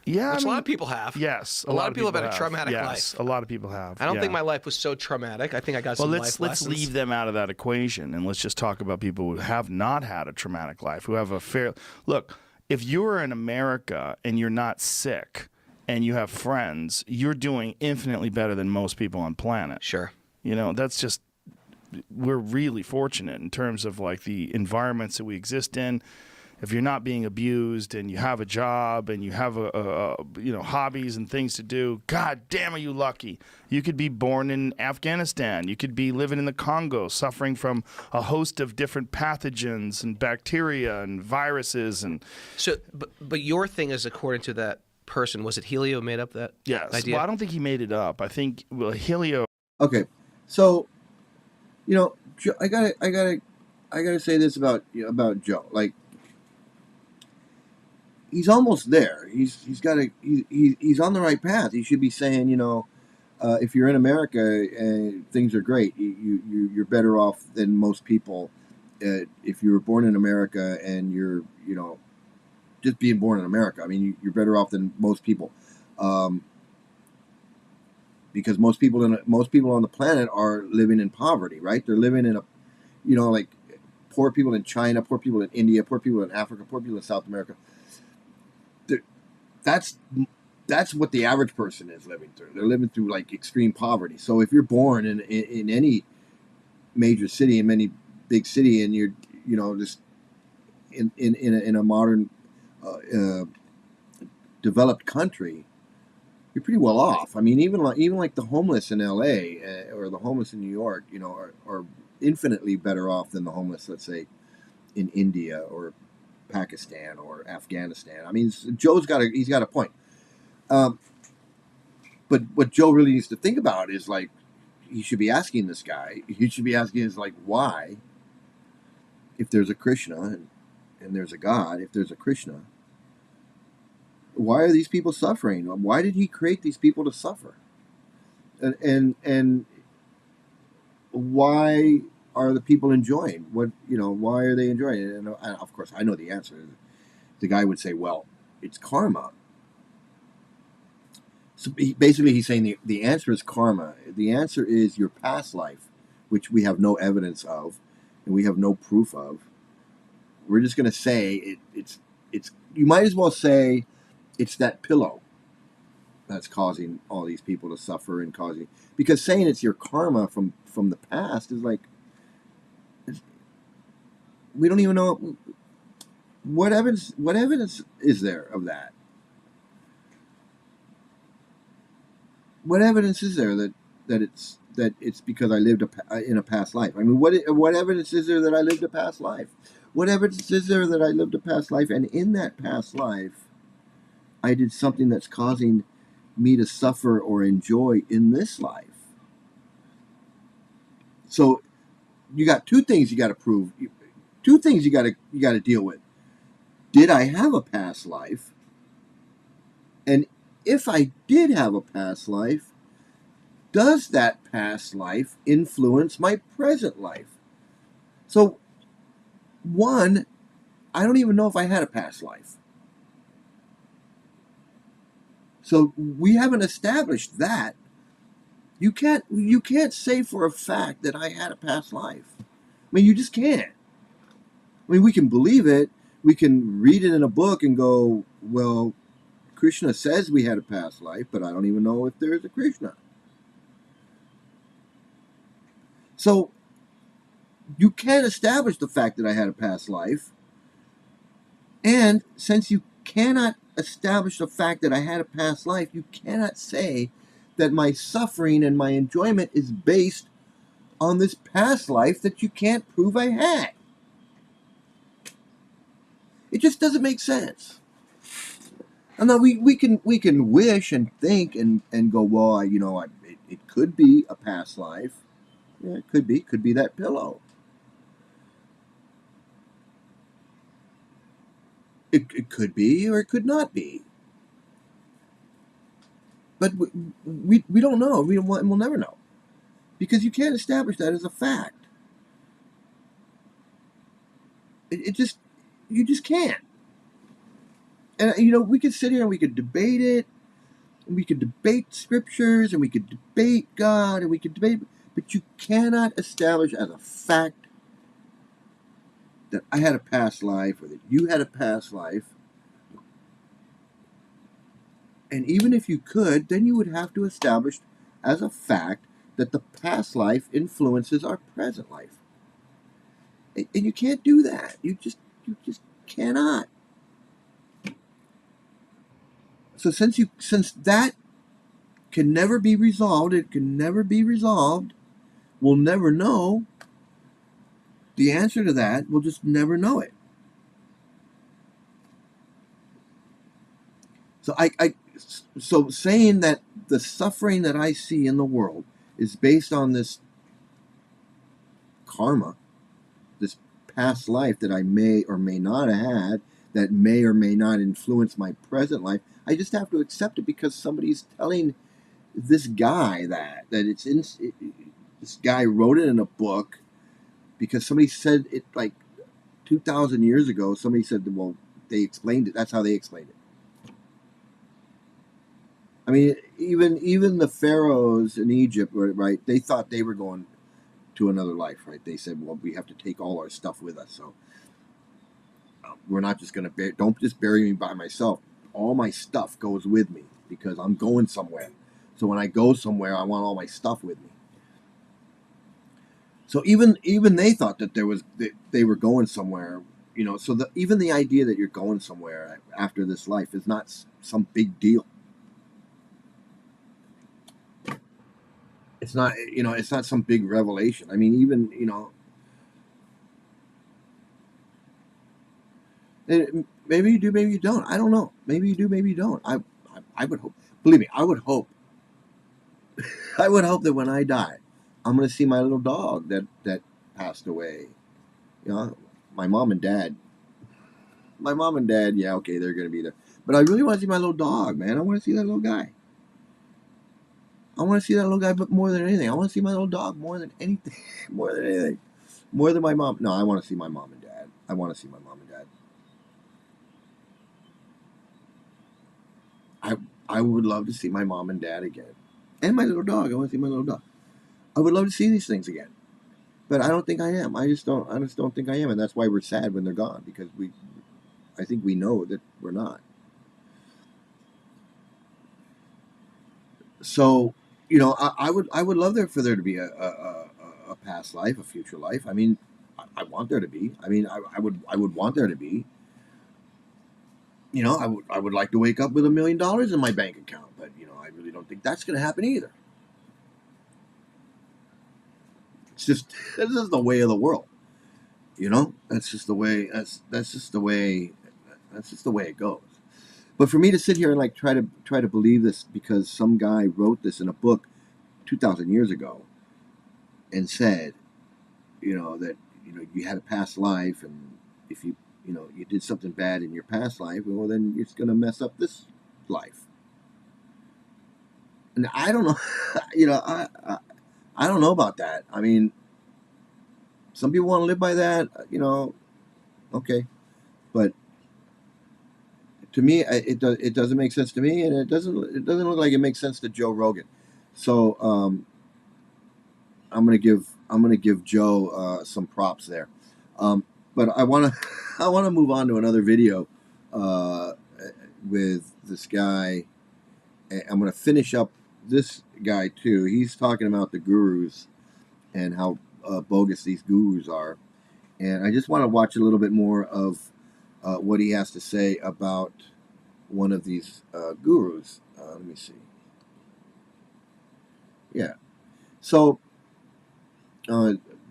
Yeah, Which a lot of people have. Yes, A lot of people have had a traumatic yes, life. a lot of people have. I don't yeah. think my life was so traumatic. I think I got Well, some let's life lessons. leave them out of that equation, and let's just talk about people who have not had a traumatic life, who have a fair look. If you're in America and you're not sick and you have friends, you're doing infinitely better than most people on planet. Sure. You know, that's just, we're really fortunate in terms of like the environments that we exist in. If you're not being abused and you have a job and you have hobbies and things to do, God damn, are you lucky? You could be born in Afghanistan. You could be living in the Congo, suffering from a host of different pathogens and bacteria and viruses and So, but your thing is, according to that person, was it Helio made up that yes. idea? Well, I don't think he made it up. I think Helio. okay. So, you know, I gotta say this about Joe. Like, he's almost there. He's on the right path. He should be saying, you know, if you're in America and things are great, you're better off than most people. If you were born in America and you're, you know, just being born in America, I mean, you're better off than most people, because most people on the planet are living in poverty, right? They're living in a, you know, like poor people in China, poor people in India, poor people in Africa, poor people in South America. That's what the average person is living through. They're living through like extreme poverty. So if you're born in any major city, in any big city, and you're, you know, just in a modern developed country, you're pretty well off. I mean, even like the homeless in L.A. Or the homeless in New York, you know, are infinitely better off than the homeless, let's say, in India or Pakistan or Afghanistan. I mean, Joe's got a point. But what Joe really needs to think about is, like, he should be asking this guy. He should be asking is, like, why, if there's a Krishna and there's a God, if there's a Krishna, why are these people suffering? Why did he create these people to suffer? And why are the people enjoying what, you know, why are they enjoying it? And of course I know the answer. The guy would say, well, it's karma. So he's saying the answer is karma. The answer is your past life, which we have no evidence of and we have no proof of. We're just going to say it's you might as well say it's that pillow that's causing all these people to suffer and causing, because saying it's your karma from the past is like, we don't even know what evidence is there of that. What evidence is there that it's because I lived in a past life? I mean, what evidence is there that I lived a past life? What evidence is there that I lived a past life, and in that past life, I did something that's causing me to suffer or enjoy in this life. So you got two things you got to prove. Two things you got to deal with. Did I have a past life? And if I did have a past life, does that past life influence my present life? So, one, I don't even know if I had a past life. So we haven't established that. You can't say for a fact that I had a past life. I mean, you just can't. I mean, we can believe it. We can read it in a book and go, well, Krishna says we had a past life, but I don't even know if there is a Krishna. So you can't establish the fact that I had a past life. And since you cannot establish the fact that I had a past life, you cannot say that my suffering and my enjoyment is based on this past life that you can't prove I had. It just doesn't make sense. And now we can wish and think and go, well, it could be a past life. Yeah, it could be. Could be that pillow. It could be or it could not be. But we don't know. We'll never know. Because you can't establish that as a fact. You just can't. And, we could sit here and we could debate it. And we could debate scriptures and we could debate God and we could debate. But you cannot establish as a fact that I had a past life or that you had a past life. And even if you could, then you would have to establish as a fact that the past life influences our present life. And you can't do that. You just cannot. So since that can never be resolved, we'll never know the answer to that. We'll just never know it. So saying that the suffering that I see in the world is based on this karma, this past life that I may or may not have had, that may or may not influence my present life, I just have to accept it because somebody's telling this guy that this guy wrote it in a book because somebody said it like 2,000 years ago. Somebody said, well, they explained it. That's how they explained it. I mean, even the pharaohs in Egypt, right? They thought they were going to another life, right? They said, well, we have to take all our stuff with us, so we're not just going to don't just bury me by myself. All my stuff goes with me because I'm going somewhere. So when I go somewhere, I want all my stuff with me. So even they thought that they were going somewhere, So even the idea that you're going somewhere after this life is not some big deal. It's not, it's not some big revelation. I mean, even, maybe you do, maybe you don't. I don't know. Maybe you do, maybe you don't. I would hope. Believe me, I would hope. I would hope that when I die, I'm going to see my little dog that passed away. My mom and dad. My mom and dad, yeah, okay, they're going to be there. But I really want to see my little dog, man. I want to see that little guy. I want to see that little guy, but more than anything, I want to see my little dog more than anything. More than anything. More than my mom. No, I want to see my mom and dad. I want to see my mom and dad. I would love to see my mom and dad again. And my little dog. I want to see my little dog. I would love to see these things again. But I don't think I am. I just don't think I am. And that's why we're sad when they're gone. Because I think we know that we're not. So, I would love for there to be a past life, a future life. I mean, I want there to be. I mean, I would want there to be. I would like to wake up with $1 million in my bank account, but I really don't think that's going to happen either. It's just this is the way of the world. That's just the way. That's just the way it goes. But for me to sit here and like try to believe this because some guy wrote this in a book 2,000 years ago and said, that you had a past life, and if you you did something bad in your past life, well then it's going to mess up this life. And I don't know, I don't know about that. I mean, some people want to live by that, okay, but to me, it doesn't make sense to me, and it doesn't look like it makes sense to Joe Rogan. So I'm gonna give Joe some props there. But I wanna I wanna move on to another video with this guy. I'm gonna finish up this guy too. He's talking about the gurus and how bogus these gurus are, and I just want to watch a little bit more of what he has to say about one of these gurus. Let me see. Yeah. So,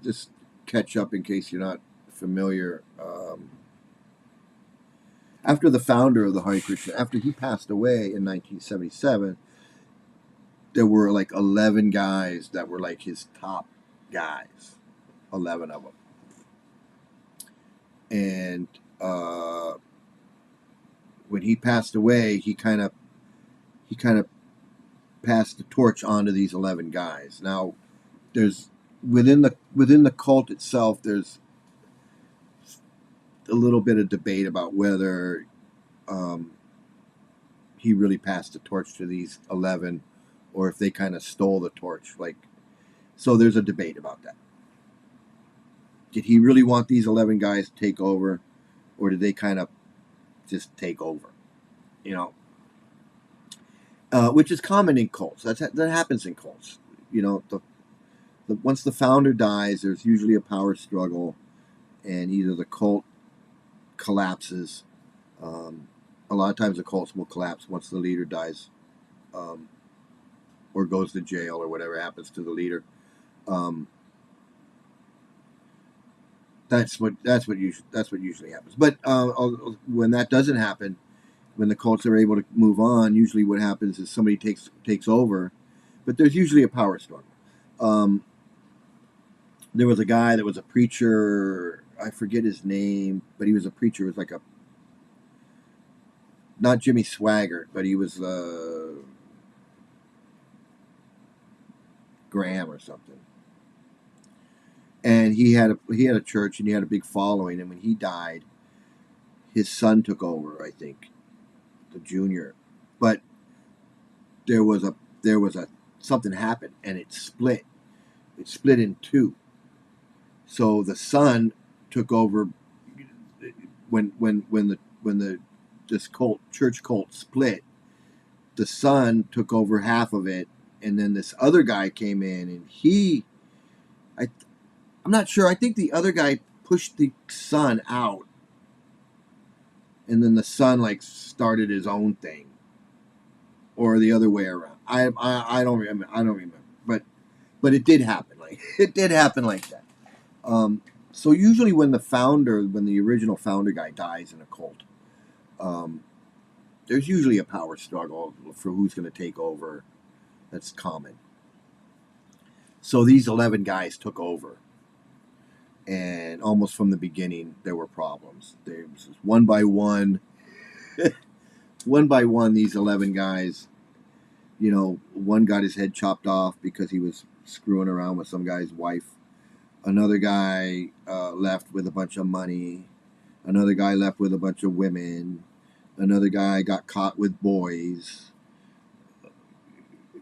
just catch up in case you're not familiar. After the founder of the Hari Krishna, after he passed away in 1977, there were like 11 guys that were like his top guys. 11 of them. And when he passed away, he kind of passed the torch on to these 11 guys. Now, there's within the cult itself, there's a little bit of debate about whether he really passed the torch to these 11, or if they kind of stole the torch. So there's a debate about that. Did he really want these 11 guys to take over, or did they kind of just take over? Which is common in cults. That happens in cults. Once the founder dies, there's usually a power struggle, and either the cult collapses. A lot of times the cults will collapse once the leader dies, or goes to jail, or whatever happens to the leader. That's what usually happens. But when that doesn't happen, when the cults are able to move on, usually what happens is somebody takes over, but there's usually a power struggle. There was a guy that was a preacher. I forget his name, but he was a preacher. It was like not Jimmy Swaggart, but he was Graham or something. And he had a church, and he had a big following. And when he died, his son took over, I think, the junior. But there was something happened, and it split. It split in two. So the son took over when this church cult split. The son took over half of it, and then this other guy came in, and I'm not sure. I think the other guy pushed the son out, and then the son started his own thing, or the other way around. I don't remember. But it did happen. It did happen like that. So usually when the original founder guy dies in a cult, there's usually a power struggle for who's going to take over. That's common. So these 11 guys took over. And almost from the beginning, there were problems. There was one by one, these 11 guys, one got his head chopped off because he was screwing around with some guy's wife. Another guy left with a bunch of money. Another guy left with a bunch of women. Another guy got caught with boys.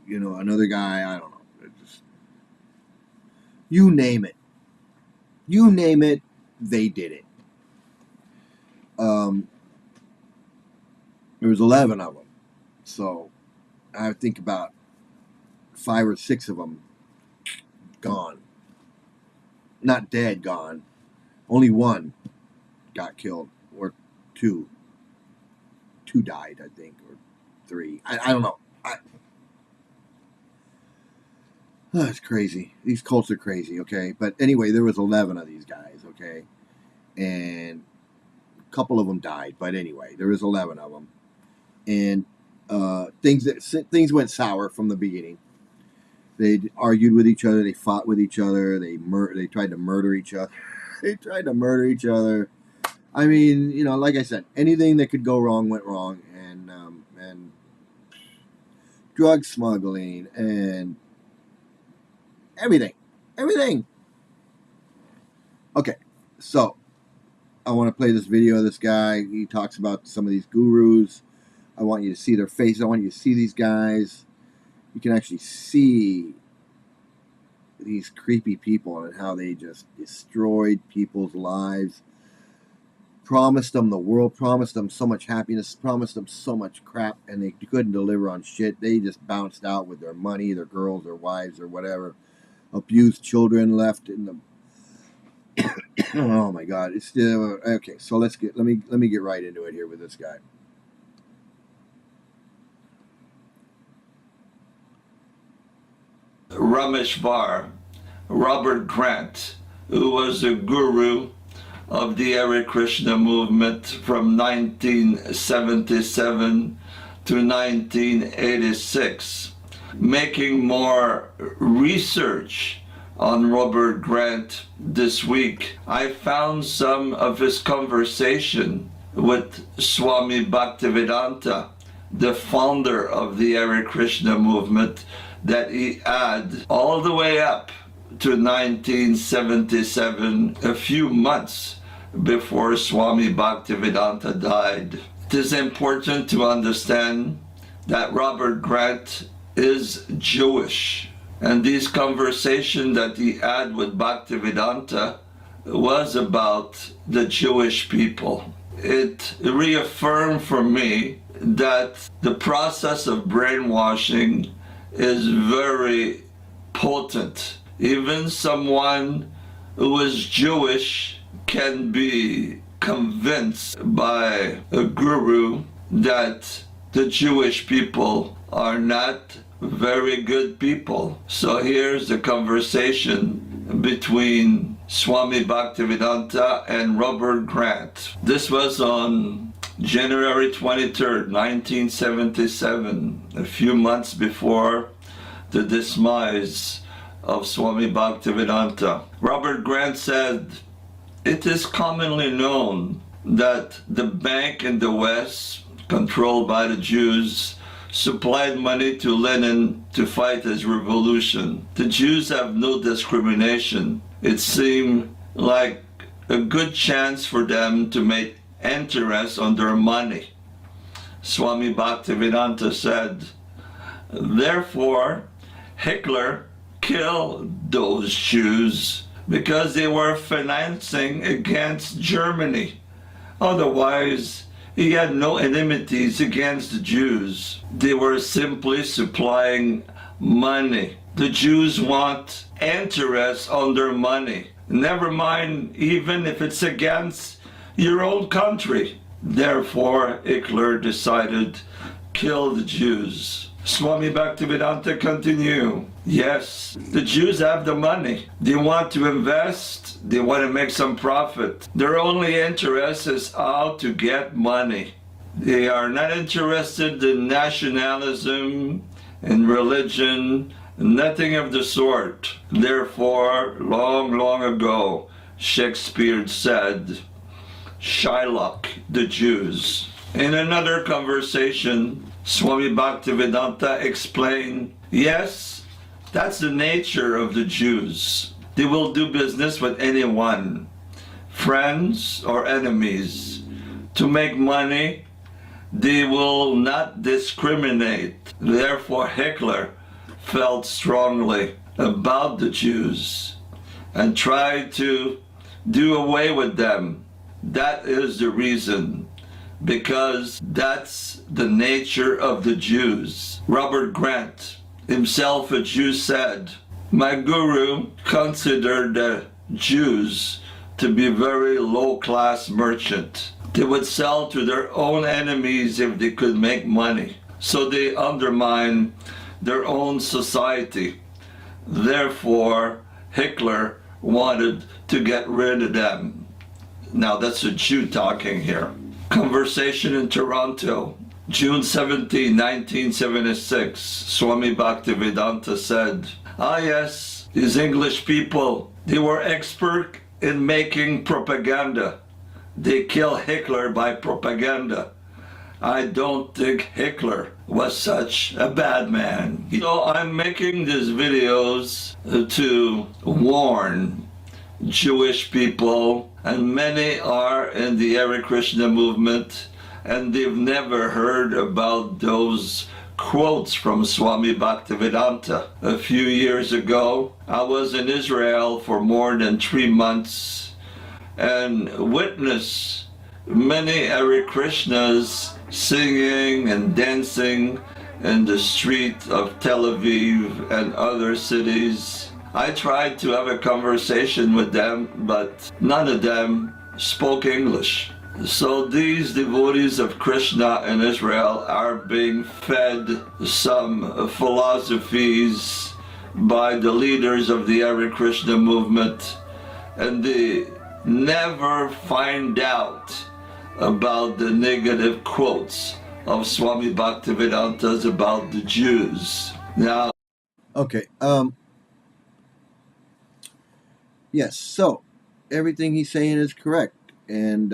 Another guy, I don't know. You name it. You name it, they did it. There was 11 of them. So I think about 5 or 6 of them gone. Not dead, gone. Only one got killed, or 2. 2 died, I think, or 3. I don't know. It's crazy. These cults are crazy, okay? But anyway, there was 11 of these guys, okay? And a couple of them died, but anyway, there was 11 of them. and things went sour from the beginning. They argued with each other. They fought with each other. They tried to murder each other. They tried to murder each other. I mean, you know, like I said, anything that could go wrong went wrong, and drug smuggling and everything. Okay, so I want to play this video of this guy. He talks about some of these gurus. I want you to see their faces. I want you to see these guys. You can actually see these creepy people and how they just destroyed people's lives. Promised them the world, promised them so much happiness, promised them so much crap, and they couldn't deliver on shit. They just bounced out with their money, their girls, their wives, or whatever. Abused children left in the... Oh my God! It's still okay. So let me get right into it here with this guy. Rameshvar, Robert Grant, who was a guru of the Hare Krishna movement from 1977 to 1986, making more research on Robert Grant this week. I found some of his conversation with Swami Bhaktivedanta, the founder of the Hare Krishna movement, that he had all the way up to 1977, a few months before Swami Bhaktivedanta died. It is important to understand that Robert Grant is Jewish, and this conversation that he had with Bhaktivedanta was about the Jewish people. It reaffirmed for me that the process of brainwashing is very potent. Even someone who is Jewish can be convinced by a guru that the Jewish people are not very good people. So here's the conversation between Swami Bhaktivedanta and Robert Grant. This was on January 23rd, 1977, a few months before the demise of Swami Bhaktivedanta. Robert Grant said, "It is commonly known that the bank in the West, controlled by the Jews, supplied money to Lenin to fight his revolution. The Jews have no discrimination. It seemed like a good chance for them to make interest on their money." Swami Bhaktivedanta said, "Therefore, Hitler killed those Jews because they were financing against Germany. Otherwise, he had no enmities against the Jews. They were simply supplying money. The Jews want interest on their money. Never mind even if it's against your own country. Therefore, Hitler decided, kill the Jews." Swami Bhaktivedanta continued, "Yes, the Jews have the money. They want to invest. They want to make some profit. Their only interest is how to get money. They are not interested in nationalism, in religion, nothing of the sort. Therefore, long, long ago, Shakespeare said, Shylock the Jews." In another conversation, Swami Bhaktivedanta explained, "Yes, that's the nature of the Jews. They will do business with anyone, friends or enemies. To make money, they will not discriminate." Therefore, Hitler felt strongly about the Jews and tried to do away with them. That is the reason, because that's the nature of the Jews. Robert Grant, himself a Jew, said, "My guru considered the Jews to be very low-class merchants. They would sell to their own enemies if they could make money. So they undermine their own society. Therefore, Hitler wanted to get rid of them." Now that's a Jew talking here. Conversation in Toronto, June 17, 1976, Swami Bhaktivedanta said, "Ah yes, these English people, they were expert in making propaganda. They kill Hitler by propaganda. I don't think Hitler was such a bad man." So I'm making these videos to warn Jewish people, and many are in the Hare Krishna movement, and they've never heard about those quotes from Swami Bhaktivedanta. A few years ago, I was in Israel for more than 3 months and witnessed many Hare Krishnas singing and dancing in the street of Tel Aviv and other cities. I tried to have a conversation with them, but none of them spoke English. So these devotees of Krishna in Israel are being fed some philosophies by the leaders of the Hare Krishna movement, and they never find out about the negative quotes of Swami Bhaktivedanta about the Jews. Now, Okay. Yes. So everything he's saying is correct, and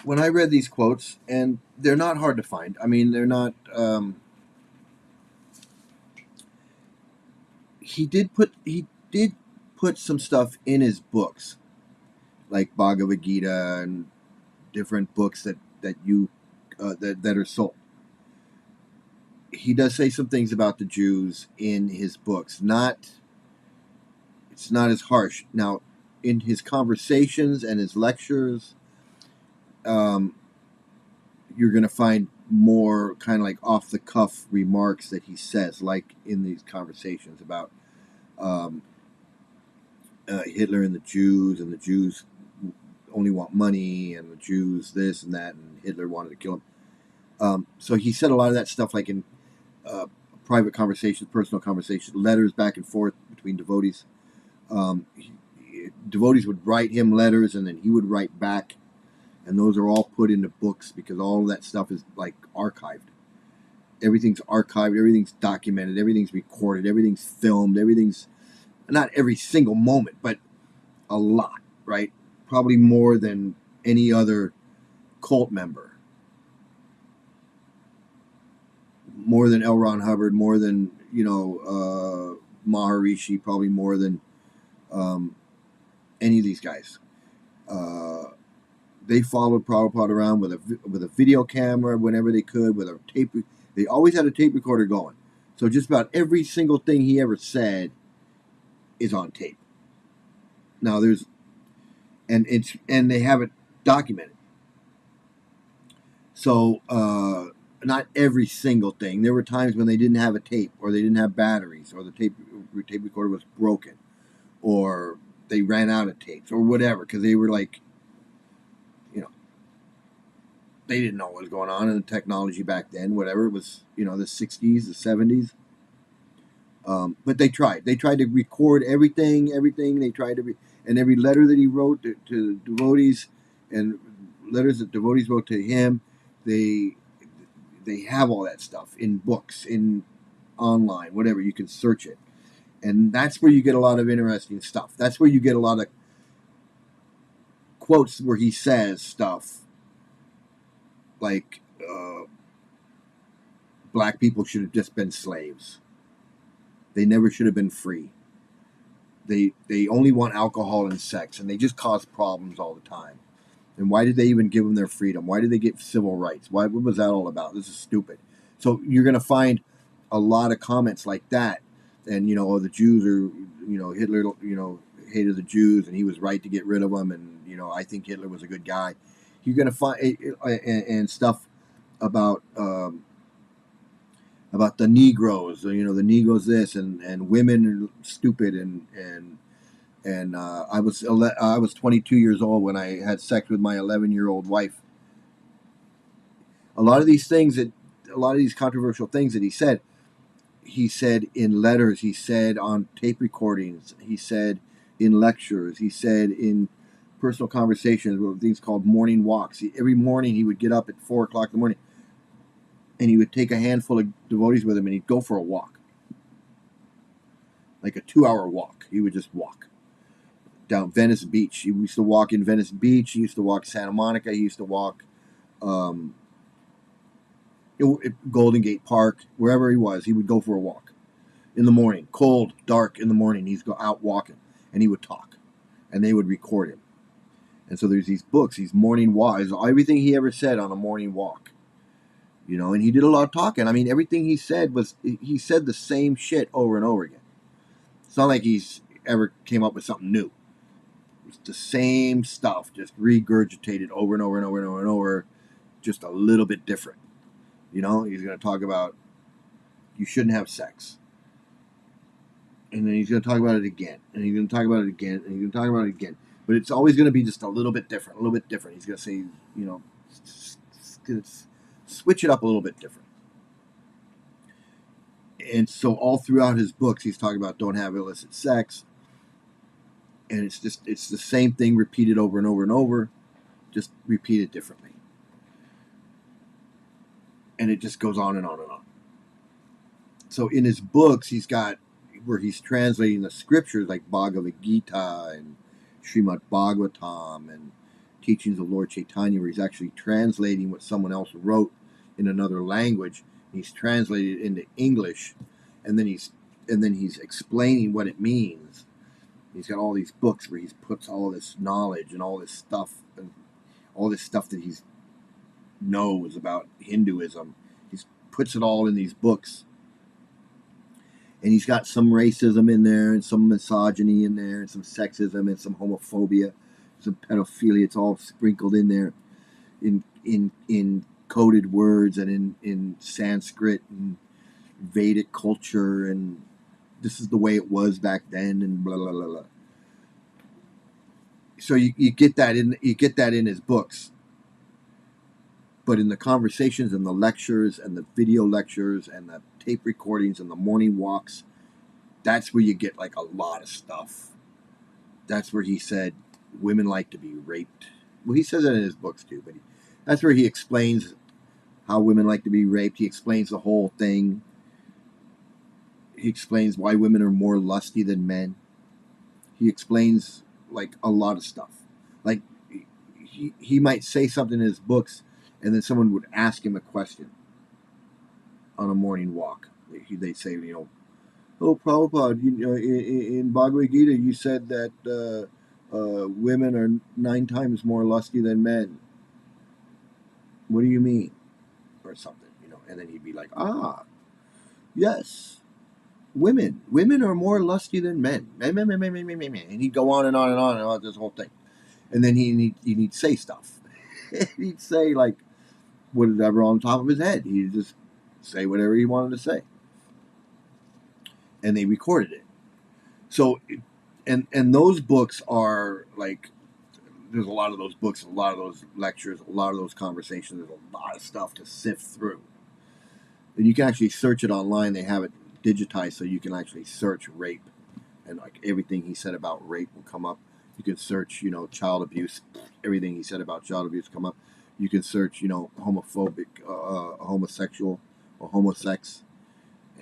when I read these quotes, and they're not hard to find. I mean, they're not. He did put some stuff in his books, like Bhagavad Gita and different books that are sold. He does say some things about the Jews in his books. It's not as harsh. Now, in his conversations and his lectures, you're going to find more kind of like off the cuff remarks that he says, like in these conversations about Hitler and the Jews only want money, and the Jews this and that, and Hitler wanted to kill him. So he said a lot of that stuff, like in private conversations, personal conversations, letters back and forth between devotees. Devotees would write him letters, and then he would write back, and those are all put into books because all of that stuff is like archived. Everything's archived, everything's documented, everything's recorded, everything's filmed, everything's not every single moment, but a lot, right? Probably more than any other cult member. More than L. Ron Hubbard, more than, Maharishi, probably more than any of these guys. They followed Prabhupada around with a video camera whenever they could, with a tape. They always had a tape recorder going. So just about every single thing he ever said is on tape. Now and they have it documented. So not every single thing. There were times when they didn't have a tape, or they didn't have batteries, or the tape recorder was broken, or they ran out of tapes, or whatever, because they were like, they didn't know what was going on in the technology back then, whatever. It was, the 60s, the 70s. But they tried. They tried to record everything. They tried to and every letter that he wrote to devotees, and letters that devotees wrote to him, they have all that stuff in books, in online, whatever. You can search it. And that's where you get a lot of interesting stuff. That's where you get a lot of quotes where he says stuff like black people should have just been slaves. They never should have been free. They only want alcohol and sex, and they just cause problems all the time. And why did they even give them their freedom? Why did they get civil rights? What was that all about? This is stupid. So you're going to find a lot of comments like that. And, the Jews are, Hitler, hated the Jews, and he was right to get rid of them. And, I think Hitler was a good guy. You're going to find and stuff about the Negroes, the Negroes this, and women are stupid, and I was 22 years old when I had sex with my 11-year-old wife. A lot of these controversial things that he said in letters, he said on tape recordings, he said in lectures, he said in personal conversations with things called morning walks. Every morning he would get up at 4 o'clock in the morning, and he would take a handful of devotees with him, and he'd go for a walk, like a 2-hour walk. He would just walk down Venice Beach. He used to walk in Venice Beach. He used to walk Santa Monica. He used to walk Golden Gate Park, wherever he was. He would go for a walk in the morning, cold, dark in the morning. He'd go out walking, and he would talk, and they would record him. And so there's these books, these morning walks, everything he ever said on a morning walk. And he did a lot of talking. I mean, everything he said the same shit over and over again. It's not like he's ever came up with something new. It's the same stuff, just regurgitated over and over and over and over and over, just a little bit different. He's going to talk about you shouldn't have sex. And then he's going to talk about it again. And he's going to talk about it again. And he's going to talk about it again. But it's always going to be just a little bit different, a little bit different. He's going to say, switch it up a little bit different. And so all throughout his books, he's talking about don't have illicit sex. And it's the same thing repeated over and over and over, just repeated differently. And it just goes on and on and on. So in his books, he's got where he's translating the scriptures like Bhagavad Gita and Srimad Bhagavatam and Teachings of Lord Chaitanya, where he's actually translating what someone else wrote in another language. He's translated it into English, and then he's explaining what it means. He's got all these books where he puts all this knowledge and all this stuff that he knows about Hinduism. He puts it all in these books. And he's got some racism in there, and some misogyny in there, and some sexism, and some homophobia, some pedophilia. It's all sprinkled in there, in coded words and in Sanskrit and Vedic culture, and this is the way it was back then, and blah blah blah blah. So you get that in his books, but in the conversations and the lectures and the video lectures and the tape recordings and the morning walks, that's where you get like a lot of stuff. That's where he said women like to be raped. Well, he says that in his books too, but that's where he explains how women like to be raped. He explains the whole thing. He explains why women are more lusty than men. He explains like a lot of stuff. Like he might say something in his books, and then someone would ask him a question on a morning walk. They'd say, oh, Prabhupada, in Bhagavad Gita, you said that women are 9 times more lusty than men. What do you mean? Or something, And then he'd be like, yes, women are more lusty than men. And he'd go on and on and on about this whole thing. And then he'd say stuff. He'd say, like, whatever on top of his head. He'd just say whatever he wanted to say. And they recorded it. So, and those books are like, there's a lot of those books, a lot of those lectures, a lot of those conversations. There's a lot of stuff to sift through. And you can actually search it online. They have it digitized so you can actually search rape. And like everything he said about rape will come up. You can search, child abuse. Everything he said about child abuse come up. You can search, homophobic, homosexual, or homosex.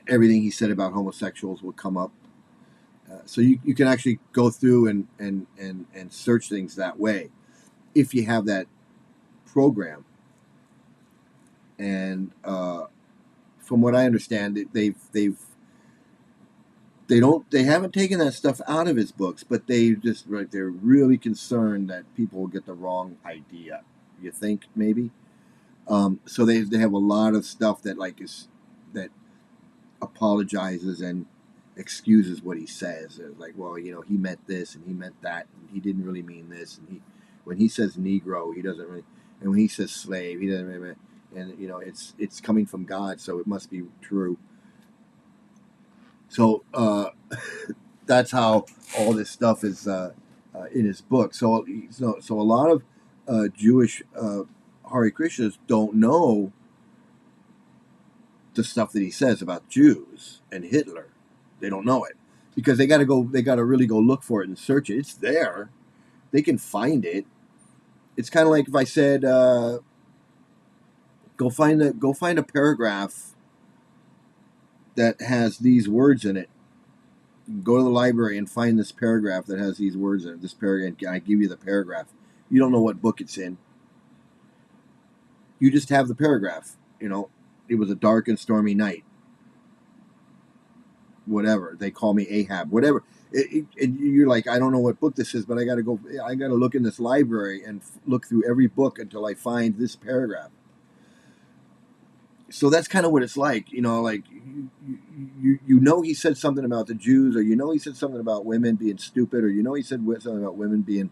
Everything he said about homosexuals will come up. So you can actually go through and search things that way, if you have that program. And from what I understand, they haven't taken that stuff out of his books, but they're really concerned that people will get the wrong idea. You think maybe? So they have a lot of stuff that that apologizes and excuses what he says. It's like, well, he meant this and he meant that, and he didn't really mean this. And when he says Negro, he doesn't really, and when he says slave, he doesn't really. And it's coming from God, so it must be true. So that's how all this stuff is in his book. So a lot of Jewish Hare Krishnas don't know the stuff that he says about Jews and Hitler. They don't know it because they got to really go look for it and search it. It's there, They can find it. It's kind of like if I said, go find a paragraph that has these words in it. Go to the library and find this paragraph that has these words in it. This paragraph, I give you the paragraph. You don't know what book it's in. You just have the paragraph. It was a dark and stormy night. Whatever. They call me Ahab. Whatever. You're like, I don't know what book this is, but I got to look in this library and look through every book until I find this paragraph. So that's kind of what it's like, like he said something about the Jews, or he said something about women being stupid, or he said something about women being,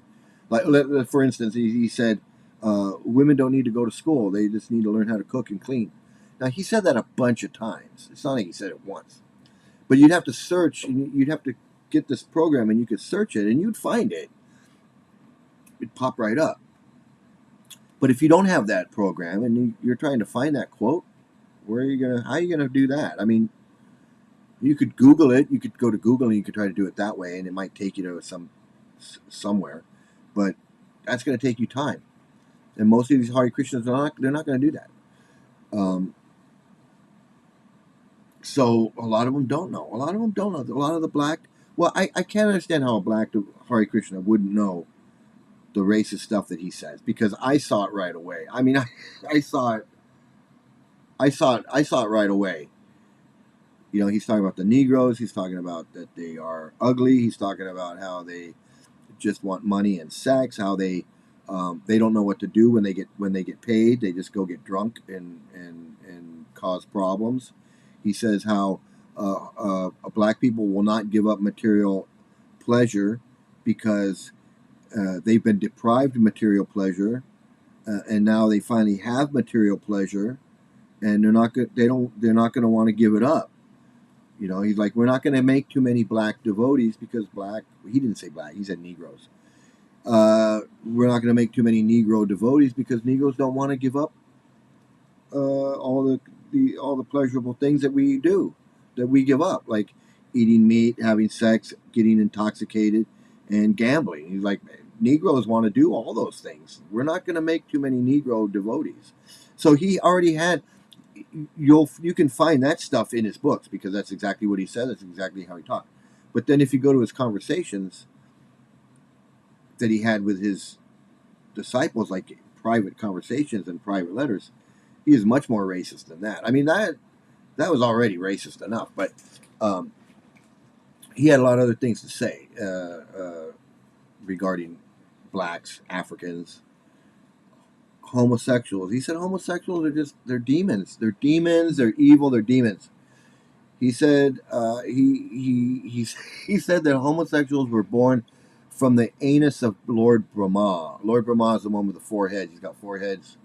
like, for instance, he said women don't need to go to school, they just need to learn how to cook and clean. Now, he said that a bunch of times. It's not like he said it once. But you'd have to search, and you'd have to get this program, and you could search it, and you'd find it. It'd pop right up. But if you don't have that program, and you're trying to find that quote, how are you gonna do that? I mean, you could Google it. You could go to Google and you could try to do it that way, and it might take you to somewhere, but that's going to take you time. And most of these Hare Krishnas they're not going to do that. So a lot of them don't know. A lot of the black. Well, I can't understand how a black Hare Krishna wouldn't know the racist stuff that he says, because I saw it right away. I mean, I saw it. I saw it right away. He's talking about the Negroes. He's talking about that they are ugly. He's talking about how they just want money and sex. How they don't know what to do when they get paid. They just go get drunk and cause problems. He says how black people will not give up material pleasure because they've been deprived of material pleasure, and now they finally have material pleasure. And they're not going to want to give it up. He's like, we're not going to make too many black devotees because he didn't say black, he said Negroes. We're not going to make too many Negro devotees because Negroes don't want to give up all the pleasurable things that we do, that we give up, like eating meat, having sex, getting intoxicated, and gambling. He's like, Negroes want to do all those things. We're not going to make too many Negro devotees. So he already had. You can find that stuff in his books, because that's exactly what he said. That's exactly how he talked. But then if you go to his conversations that he had with his disciples, like private conversations and private letters, he is much more racist than that. I mean, that was already racist enough, but he had a lot of other things to say regarding blacks, Africans, homosexuals. He said homosexuals they're demons. They're demons. They're evil. They're demons. He said he said that homosexuals were born from the anus of Lord Brahma. Lord Brahma is the one with the 4 heads. He's got 4 heads,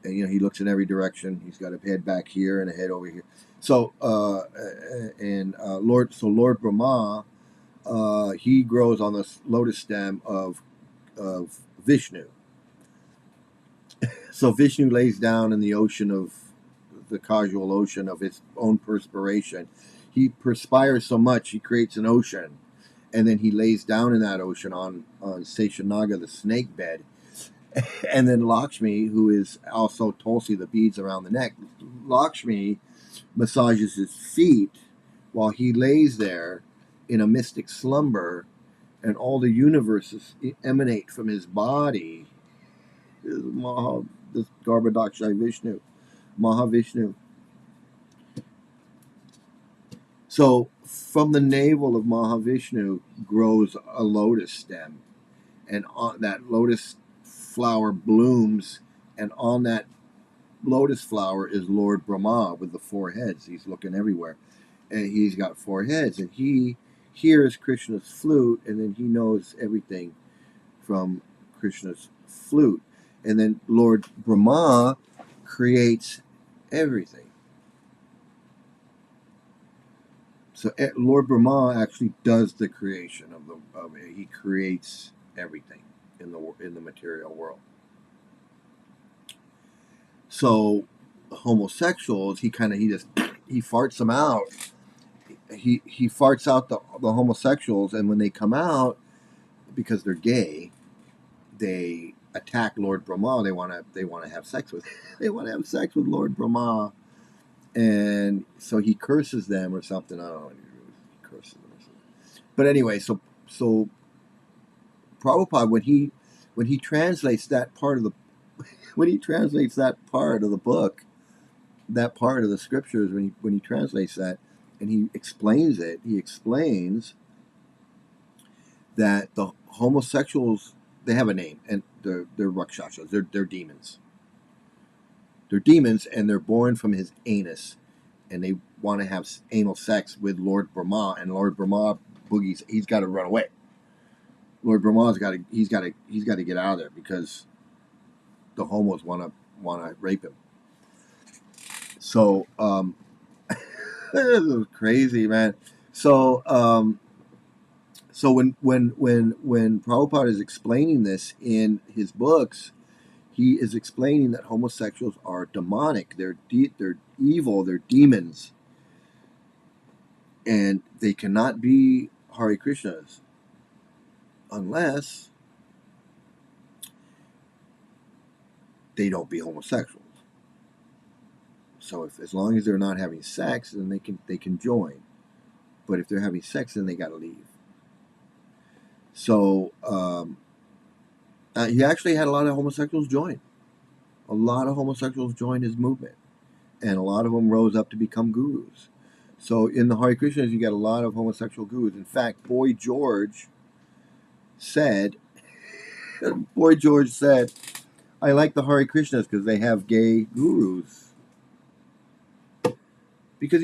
and he looks in every direction. He's got a head back here and a head over here. So Lord Brahma, he grows on the lotus stem of Vishnu. So Vishnu lays down in the causal ocean of his own perspiration. He perspires so much, he creates an ocean. And then he lays down in that ocean on Seshanaga, the snake bed. And then Lakshmi, who is also Tulsi, the beads around the neck, Lakshmi massages his feet while he lays there in a mystic slumber, and all the universes emanate from his body. This Garbhodakshai Vishnu, Mahavishnu. So from the navel of Mahavishnu grows a lotus stem, and on that lotus flower blooms, and on that lotus flower is Lord Brahma with the 4 heads. He's looking everywhere, and he's got 4 heads, and he hears Krishna's flute, and then he knows everything from Krishna's flute. And then Lord Brahma creates everything. So Lord Brahma actually does the creation of it. He creates everything in the material world. So homosexuals, he farts them out. He farts out the homosexuals, and when they come out, because they're gay, they attack Lord Brahma. They want to have sex with Lord Brahma, and so he curses them or something. I don't know. He curses them or something. But anyway, so Prabhupada, when he translates that part of the book, that part of the scriptures, when he translates that and he explains that the homosexuals, they have a name, and they're rakshasas, they're demons. They're demons, and they're born from his anus, and they want to have anal sex with Lord Brahma, and Lord Brahma boogies. He's got to run away. Lord Brahma's got to get out of there because the homos want to rape him. So this is crazy, man. So when Prabhupada is explaining this in his books, he is explaining that homosexuals are demonic. They're evil. They're demons, and they cannot be Hare Krishnas unless they don't be homosexuals. So as long as they're not having sex, then they can join. But if they're having sex, then they got to leave. So he actually had a lot of homosexuals join. A lot of homosexuals joined his movement, and a lot of them rose up to become gurus. So in the Hare Krishnas, you got a lot of homosexual gurus. In fact, Boy George said, I like the Hare Krishnas because they have gay gurus. Because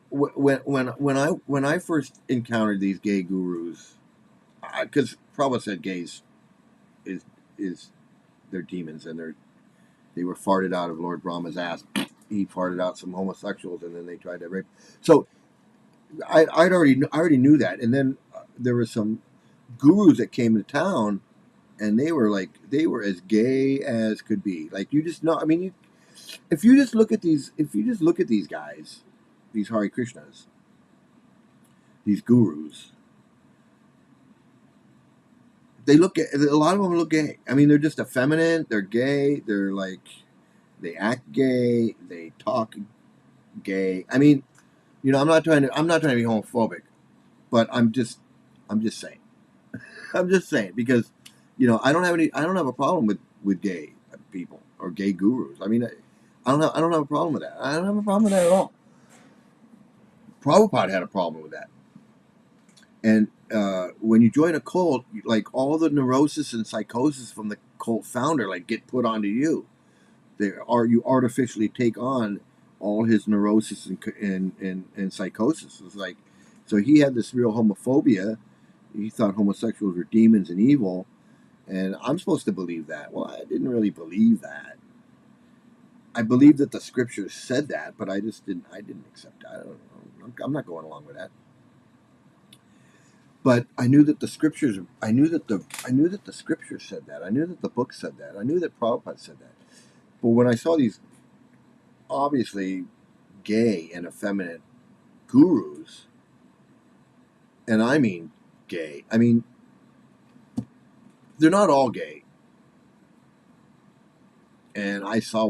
when I first encountered these gay gurus, because Prabhupada said gays is they're demons, and they were farted out of Lord Brahma's ass. He farted out some homosexuals, and then they tried to rape. So I already knew that, and then there were some gurus that came to town, and they were as gay as could be. Like, you just know. I mean, if you just look at these guys, these Hare Krishnas, these gurus, a lot of them look gay. I mean, they're just effeminate. They're gay. They're like, they act gay. They talk gay. I mean, I'm not trying to be homophobic, but I'm just saying. I'm just saying, because I don't have a problem with gay people or gay gurus. I mean, I don't have a problem with that. I don't have a problem with that at all. Prabhupada had a problem with that. And when you join a cult, like, all the neurosis and psychosis from the cult founder, like, get put onto you. You artificially take on all his neurosis and psychosis. It's like, so he had this real homophobia. He thought homosexuals were demons and evil, and I'm supposed to believe that. Well, I didn't really believe that. I believed that the scriptures said that, but I didn't accept it. I don't know. I'm not going along with that. But I knew that the scriptures. I knew that the scriptures said that. I knew that the book said that. I knew that Prabhupada said that. But when I saw these obviously gay and effeminate gurus, and I mean gay, I mean, they're not all gay. And I saw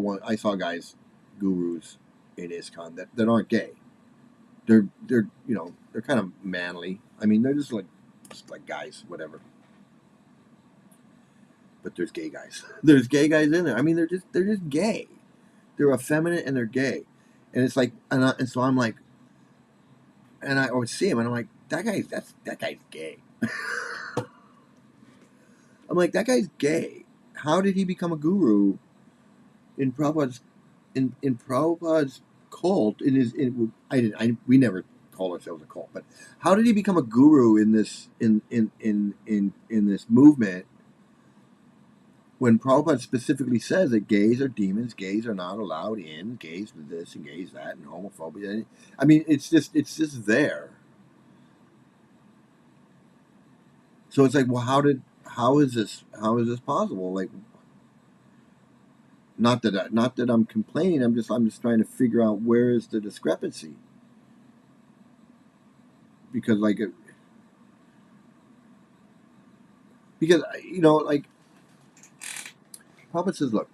guys, gurus in ISKCON that aren't gay. They're kind of manly. I mean, they're just like guys, whatever. But there's gay guys. There's gay guys in there. I mean, they're just gay. They're effeminate and they're gay. And it's like, and so I'm like, and I would see him and I'm like, that guy's gay. I'm like, that guy's gay. How did he become a guru in Prabhupada's cult? We never called ourselves a cult, but how did he become a guru in this this movement when Prabhupada specifically says that gays are demons, gays are not allowed in, gays this and gays that, and homophobia? I mean, it's just there. So it's like, well, how is this possible? Like, not that I'm complaining. I'm just trying to figure out where is the discrepancy. Because, like, Because, like, Prabhupada says, look,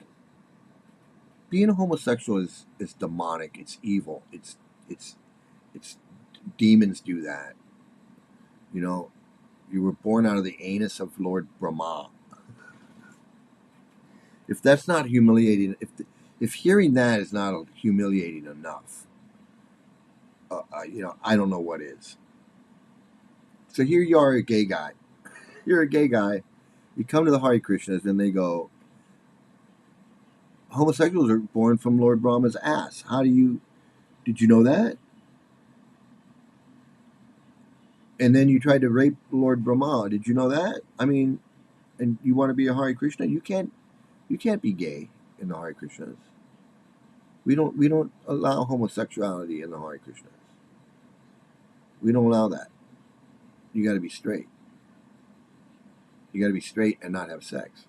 being a homosexual is demonic. It's evil. It's demons do that. You were born out of the anus of Lord Brahma. If that's not humiliating, if hearing that is not humiliating enough, I don't know what is. So here you are, a gay guy. You're a gay guy. You come to the Hari Krishnas and they go, homosexuals are born from Lord Brahma's ass. Did you know that? And then you tried to rape Lord Brahma. Did you know that? I mean, and you want to be a Hari Krishna? You can't be gay in the Hari Krishnas. We don't allow homosexuality in the Hari Krishnas. We don't allow that. You got to be straight. You got to be straight and not have sex.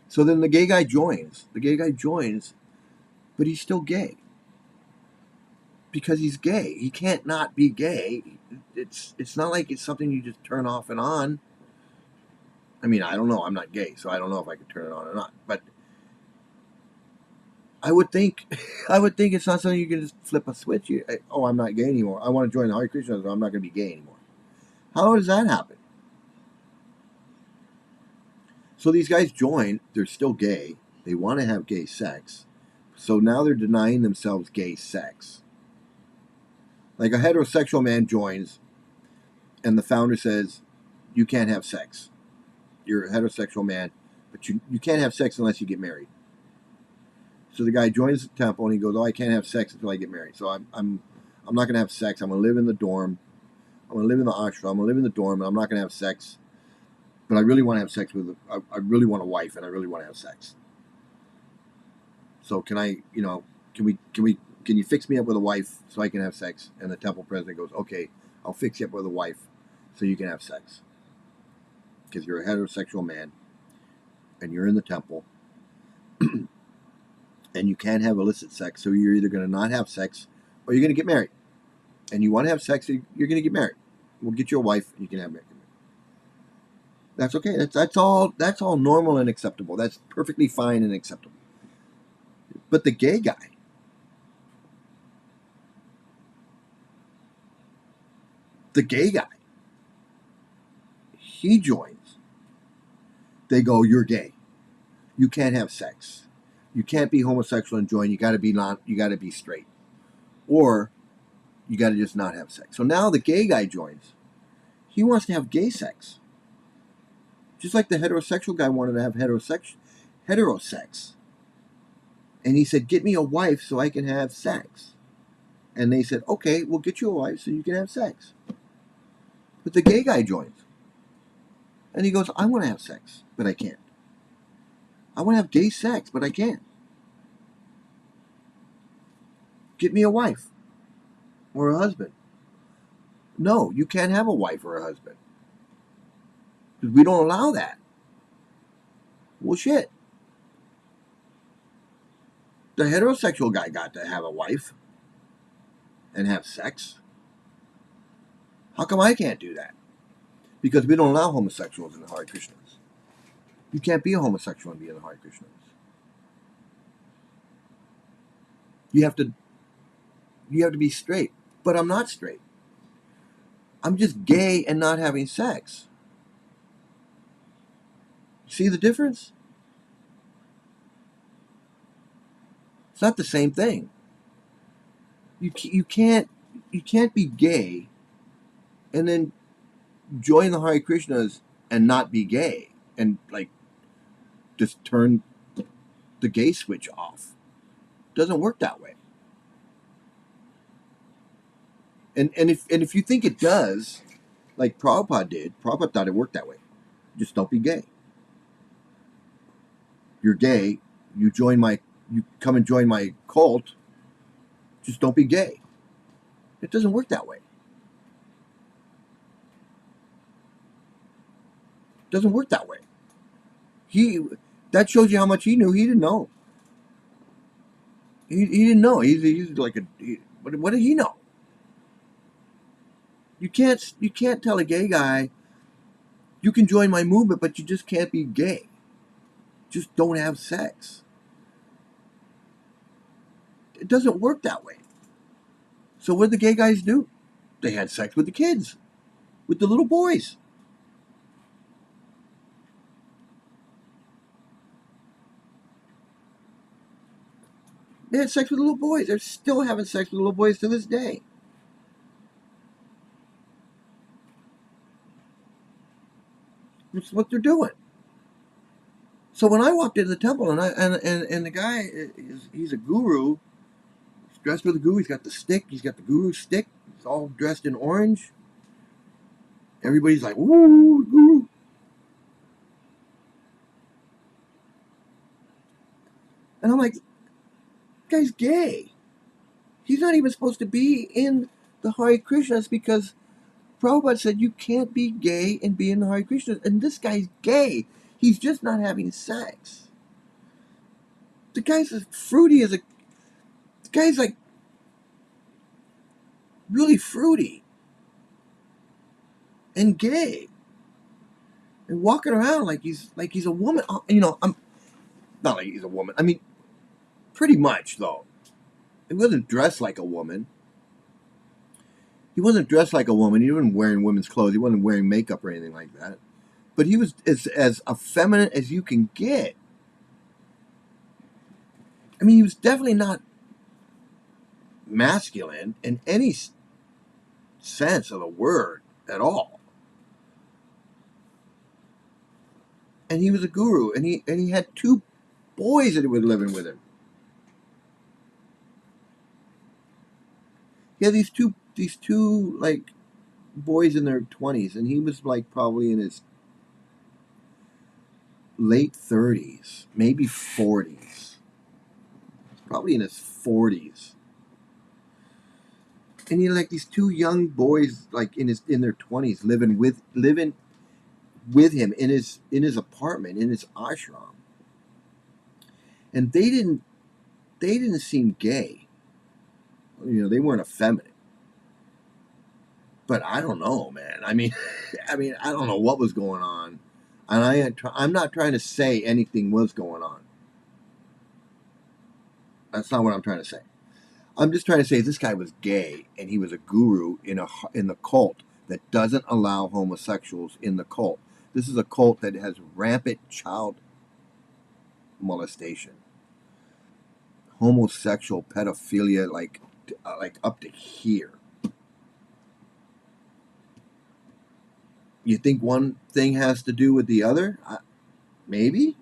So then the gay guy joins. But he's still gay. Because he's gay. He can't not be gay. It's not like it's something you just turn off and on. I mean, I don't know. I'm not gay, so I don't know if I can turn it on or not. But I would think it's not something you can just flip a switch. I'm not gay anymore. I want to join the Hare Krishna, so I'm not going to be gay anymore. How does that happen? So these guys join. They're still gay. They want to have gay sex. So now they're denying themselves gay sex. Like a heterosexual man joins, and the founder says, you can't have sex. You're a heterosexual man, but you can't have sex unless you get married. So the guy joins the temple and he goes, I can't have sex until I get married. So I'm not going to have sex. I'm going to live in the dorm. I'm going to live in the ashram. I'm going to live in the dorm, and I'm not going to have sex. But I really want to have sex I really want a wife, and I really want to have sex. So can you fix me up with a wife so I can have sex? And the temple president goes, okay, I'll fix you up with a wife so you can have sex. Because you're a heterosexual man, and you're in the temple, and you can't have illicit sex, so you're either going to not have sex or you're going to get married. And you want to have sex, so you're going to get married. We'll get you a wife, and you can have married. That's okay. That's all normal and acceptable. That's perfectly fine and acceptable. But the gay guy, he joins. They go, you're gay. You can't have sex. You can't be homosexual and join. You got to be straight. Or you got to just not have sex. So now the gay guy joins. He wants to have gay sex. Just like the heterosexual guy wanted to have heterosex. And he said, get me a wife so I can have sex. And they said, okay, we'll get you a wife so you can have sex. But the gay guy joins. And he goes, I want to have sex, but I can't. I want to have gay sex, but I can't. Get me a wife or a husband. No, you can't have a wife or a husband. Because we don't allow that. Well, shit. The heterosexual guy got to have a wife and have sex. How come I can't do that? Because we don't allow homosexuals in the Hare Krishnas. You can't be a homosexual and be in the Hare Krishnas. You have to be straight. But I'm not straight. I'm just gay and not having sex. See the difference? It's not the same thing. You can't be gay and then join the Hare Krishnas and not be gay and like just turn the gay switch off. It doesn't work that way. And if you think it does, like Prabhupada did, Prabhupada thought it worked that way. Just don't be gay. You're gay, you come and join my cult, just don't be gay. It doesn't work that way. It doesn't work that way. That shows you how much he knew. He didn't know. He didn't know. He's like what did he know? You can't tell a gay guy You can join my movement, but you just can't be gay. Just don't have sex. It doesn't work that way. So what did the gay guys do? They had sex with the kids, with the little boys. They had sex with little boys. They're still having sex with little boys to this day. That's what they're doing. So when I walked into the temple, and the guy, he's a guru. He's dressed with a guru. He's got the stick. He's got the guru stick. He's all dressed in orange. Everybody's like, "Ooh, guru!" And I'm like, "Guy's gay. He's not even supposed to be in the Hare Krishnas because Prabhupada said you can't be gay and be in the Hare Krishnas. And this guy's gay. He's just not having sex. The guy's as fruity as a... The guy's like really fruity and gay and walking around like he's a woman. You know, I'm not like he's a woman. I mean, pretty much though. He wasn't dressed like a woman. He wasn't dressed like a woman. He wasn't wearing women's clothes. He wasn't wearing makeup or anything like that. But he was as effeminate as you can get. I mean, he was definitely not masculine in any sense of the word at all. And he was a guru, and he had 2 boys that were living with him. He had these two like boys in their 20s, and he was like probably in his late 30s, maybe 40s. Probably in his 40s. And he had like these 2 young boys like in their 20s living with him in his apartment, in his ashram. And they didn't seem gay. You know, they weren't effeminate. But I don't know, man. I mean, I don't know what was going on. And I'm not trying to say anything was going on. That's not what I'm trying to say. I'm just trying to say this guy was gay, and he was a guru in the cult that doesn't allow homosexuals in the cult. This is a cult that has rampant child molestation, homosexual pedophilia, like up to here. You think one thing has to do with the other? Maybe.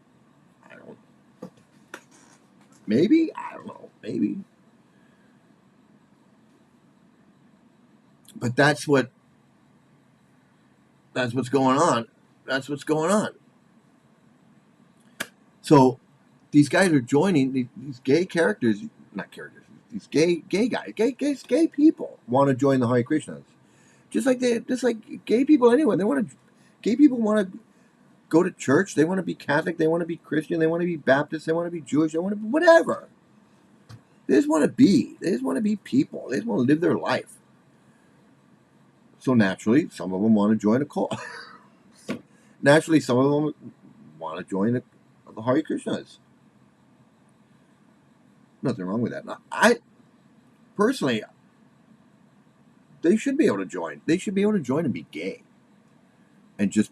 I don't. Maybe. I don't know. Maybe. But that's what's going on. That's what's going on. So these guys are joining these gay characters, not characters. These gay guys, gay people want to join the Hare Krishnas. Just like gay people anyway. Gay people want to go to church. They want to be Catholic. They want to be Christian. They want to be Baptist. They want to be Jewish. They want to be whatever. They just want to be. They just want to be people. They just want to live their life. So naturally, some of them want to join a cult. Naturally, some of them want to join the Hare Krishnas. Nothing wrong with that. Now, personally, they should be able to join. They should be able to join and be gay, and just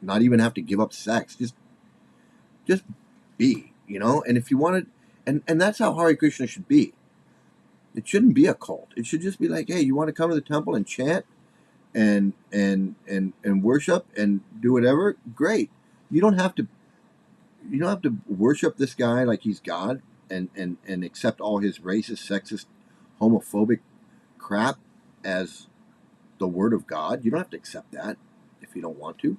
not even have to give up sex. Just be, you know. And if you wanted, and that's how Hare Krishna should be. It shouldn't be a cult. It should just be like, hey, you want to come to the temple and chant, and worship and do whatever? Great. You don't have to worship this guy like he's God and accept all his racist, sexist, homophobic crap as the word of God. You don't have to accept that if you don't want to.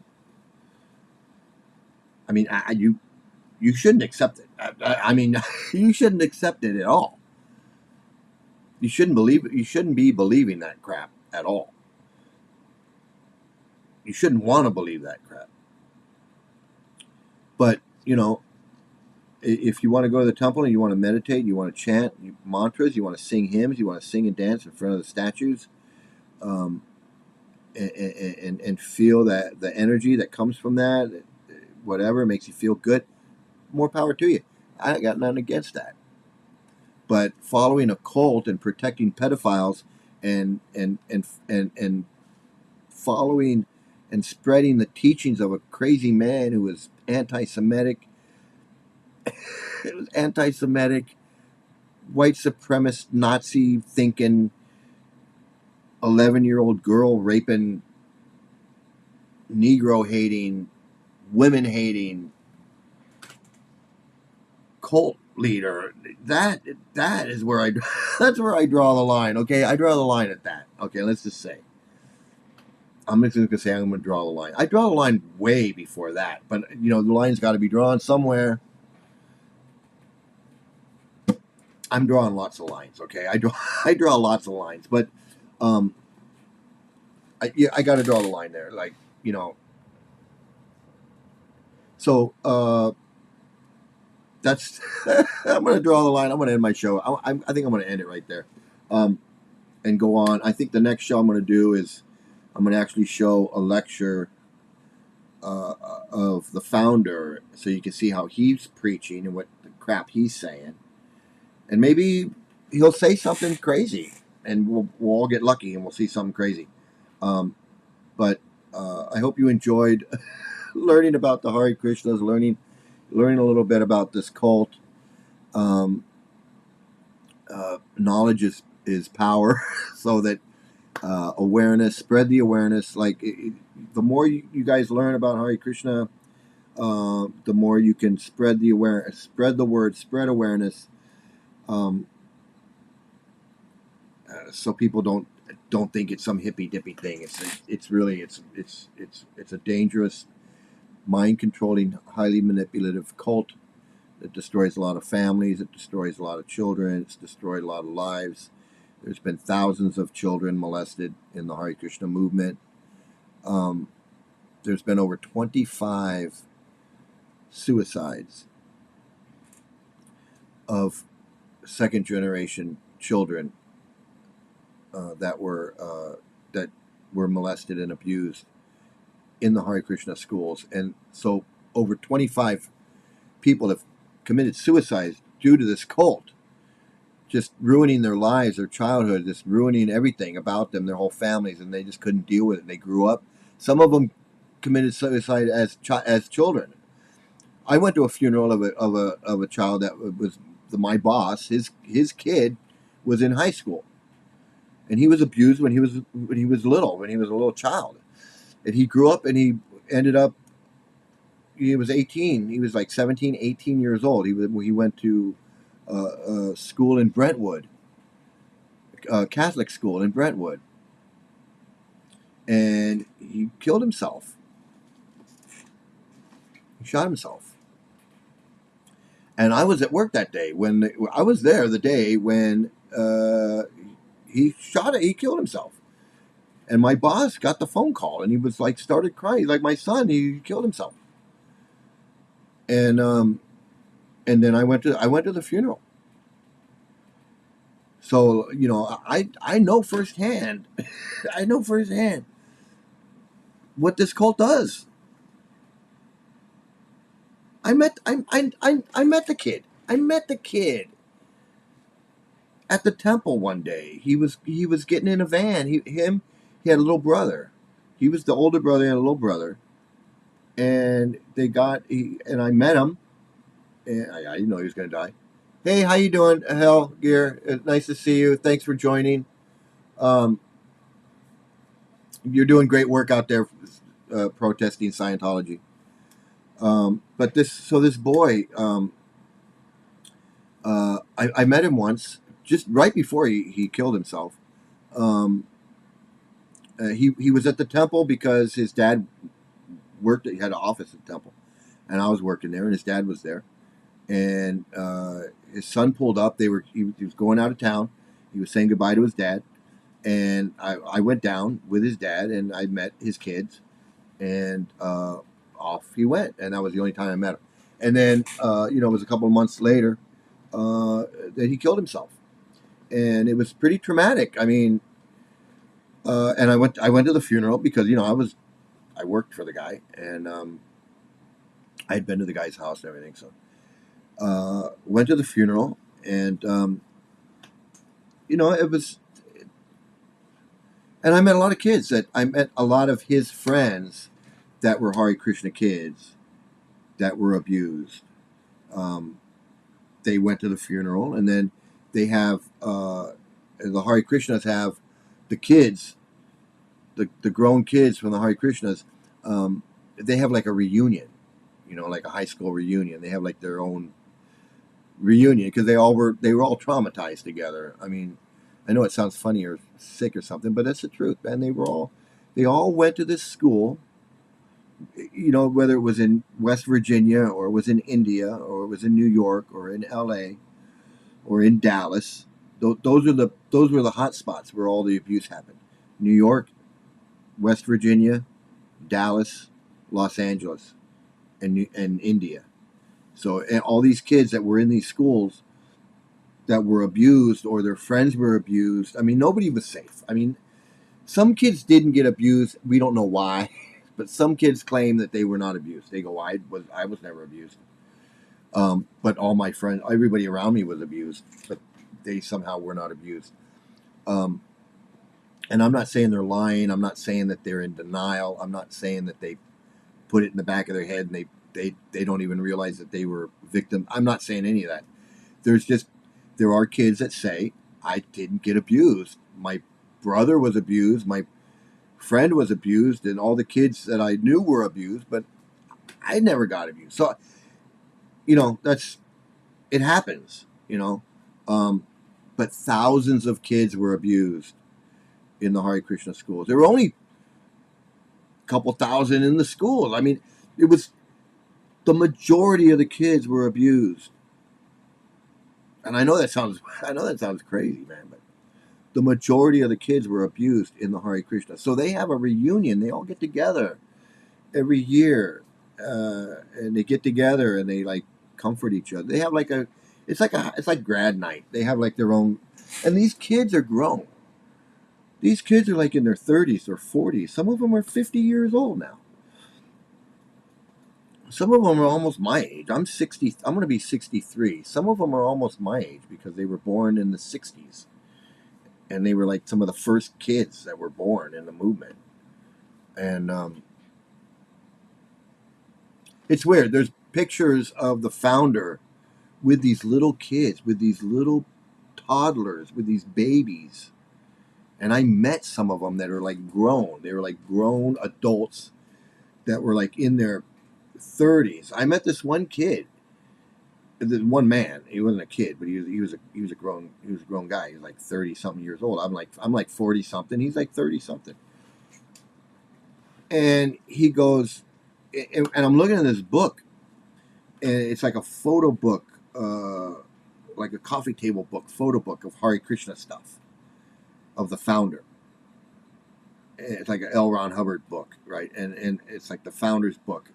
I mean, you shouldn't accept it. I mean, you shouldn't accept it at all. You shouldn't believe it. You shouldn't be believing that crap at all. You shouldn't want to believe that crap. But, you know, if you want to go to the temple and you want to meditate, you want to chant mantras, you want to sing hymns, you want to sing and dance in front of the statues, and and feel that the energy that comes from that, whatever makes you feel good, more power to you. I got nothing against that. But following a cult and protecting pedophiles and following and spreading the teachings of a crazy man who was anti-Semitic, it was anti-Semitic, white supremacist, Nazi thinking, 11-year-old girl raping, Negro hating, women hating cult leader. That is where I that's where I draw the line. Okay, I draw the line at that. Okay, let's just say I'm just going to say I'm going to draw the line. I draw the line way before that, but the line's got to be drawn somewhere. I'm drawing lots of lines. Okay, I draw lots of lines, but I got to draw the line there. Like so that's I'm going to draw the line. I'm going to end my show. I think I'm going to end it right there, and go on. I think the next show I'm going to do is I'm going to actually show a lecture of the founder, so you can see how he's preaching and what the crap he's saying, and maybe he'll say something crazy, and we'll all get lucky and we'll see something crazy. But I hope you enjoyed learning about the Hare Krishnas, learning a little bit about this cult. Knowledge is power, so that awareness, spread the awareness. Like the more you guys learn about Hare Krishna, the more you can spread the awareness, spread the word, spread awareness, so people don't think it's some hippy dippy thing. It's really a dangerous, mind controlling, highly manipulative cult that destroys a lot of families. It destroys a lot of children. It's destroyed a lot of lives. There's been thousands of children molested in the Hari Krishna movement. There's been over 25 suicides of second generation children that were molested and abused in the Hare Krishna schools. And so over 25 people have committed suicide due to this cult, just ruining their lives, their childhood, just ruining everything about them, their whole families, and they just couldn't deal with it. They grew up. Some of them committed suicide as children. I went to a funeral of a child that was my boss. His kid was in high school, and he was abused when he was little, when he was a little child, and he grew up and he ended up. He was 18. He was like 17, 18 years old. He went to school in Brentwood, Catholic school in Brentwood, and he killed himself. He shot himself. And I was at work that day when I was there the day when he killed himself. And my boss got the phone call, and he was like, started crying, like, my son, he killed himself. And then I went to the funeral. So I know firsthand, what this cult does. I met the kid. I met the kid at the temple one day. He was getting in a van. He had a little brother. He was the older brother and a little brother. And and I met him, and I didn't know he was going to die. Hey, how you doing, Hell Gear? Nice to see you. Thanks for joining. You're doing great work out there, protesting Scientology. But this boy, I met him once, just right before he killed himself. He was at the temple because his dad he had an office at the temple, and I was working there, and his dad was there, and his son pulled up. He was going out of town. He was saying goodbye to his dad, and I went down with his dad, and I met his kids, and off he went, and that was the only time I met him. And then it was a couple of months later that he killed himself, and it was pretty traumatic. I mean, And I went to the funeral because I worked for the guy, and I had been to the guy's house and everything. So went to the funeral, and it was. And I met a lot of kids that I met a lot of his friends that were Hare Krishna kids that were abused. They went to the funeral, and then they have the Hare Krishnas have the kids, the grown kids from the Hare Krishnas. They have like a reunion, like a high school reunion. They have like their own reunion because they were all traumatized together. I mean, I know it sounds funny or sick or something, but that's the truth, man. They all went to this school, whether it was in West Virginia or it was in India or it was in New York or in LA or in Dallas. Those were the hot spots where all the abuse happened. New York, West Virginia, Dallas, Los Angeles, and India. So and all these kids that were in these schools that were abused or their friends were abused. I mean, nobody was safe. I mean, some kids didn't get abused. We don't know why, but some kids claim that they were not abused. They go, I was never abused. But all my friends, everybody around me was abused, but they somehow were not abused. And I'm not saying they're lying. I'm not saying that they're in denial. I'm not saying that they put it in the back of their head and they don't even realize that they were victims. I'm not saying any of that. There are kids that say, I didn't get abused. My brother was abused. My friend was abused. And all the kids that I knew were abused. But I never got abused. So, it happens, But thousands of kids were abused in the Hare Krishna schools. There were only a couple thousand in the schools. I mean, it was the majority of the kids were abused. And I know that sounds crazy, man, but the majority of the kids were abused in the Hare Krishna. So they have a reunion. They all get together every year, and they get together and they like comfort each other. They have like it's like grad night. They have like their own, and these kids are grown. These kids are like in their 30s or 40s. Some of them are 50 years old now. Some of them are almost my age. I'm 60. I'm going to be 63. Some of them are almost my age because they were born in the 60s. And they were like some of the first kids that were born in the movement. And it's weird. There's pictures of the founder with these little kids, with these little toddlers, with these babies. And I met some of them that are like grown. They were like grown adults that were like in their 30s. I met this one kid, this one man. He wasn't a kid, but he was a grown guy. He was like 30 something years old. I'm like 40 something. He's like 30 something. And he goes, and I'm looking at this book, and it's like a photo book, like a coffee table book, photo book of Hari Krishna stuff, of the founder. It's like an L. Ron Hubbard book, right? And it's like the founder's book.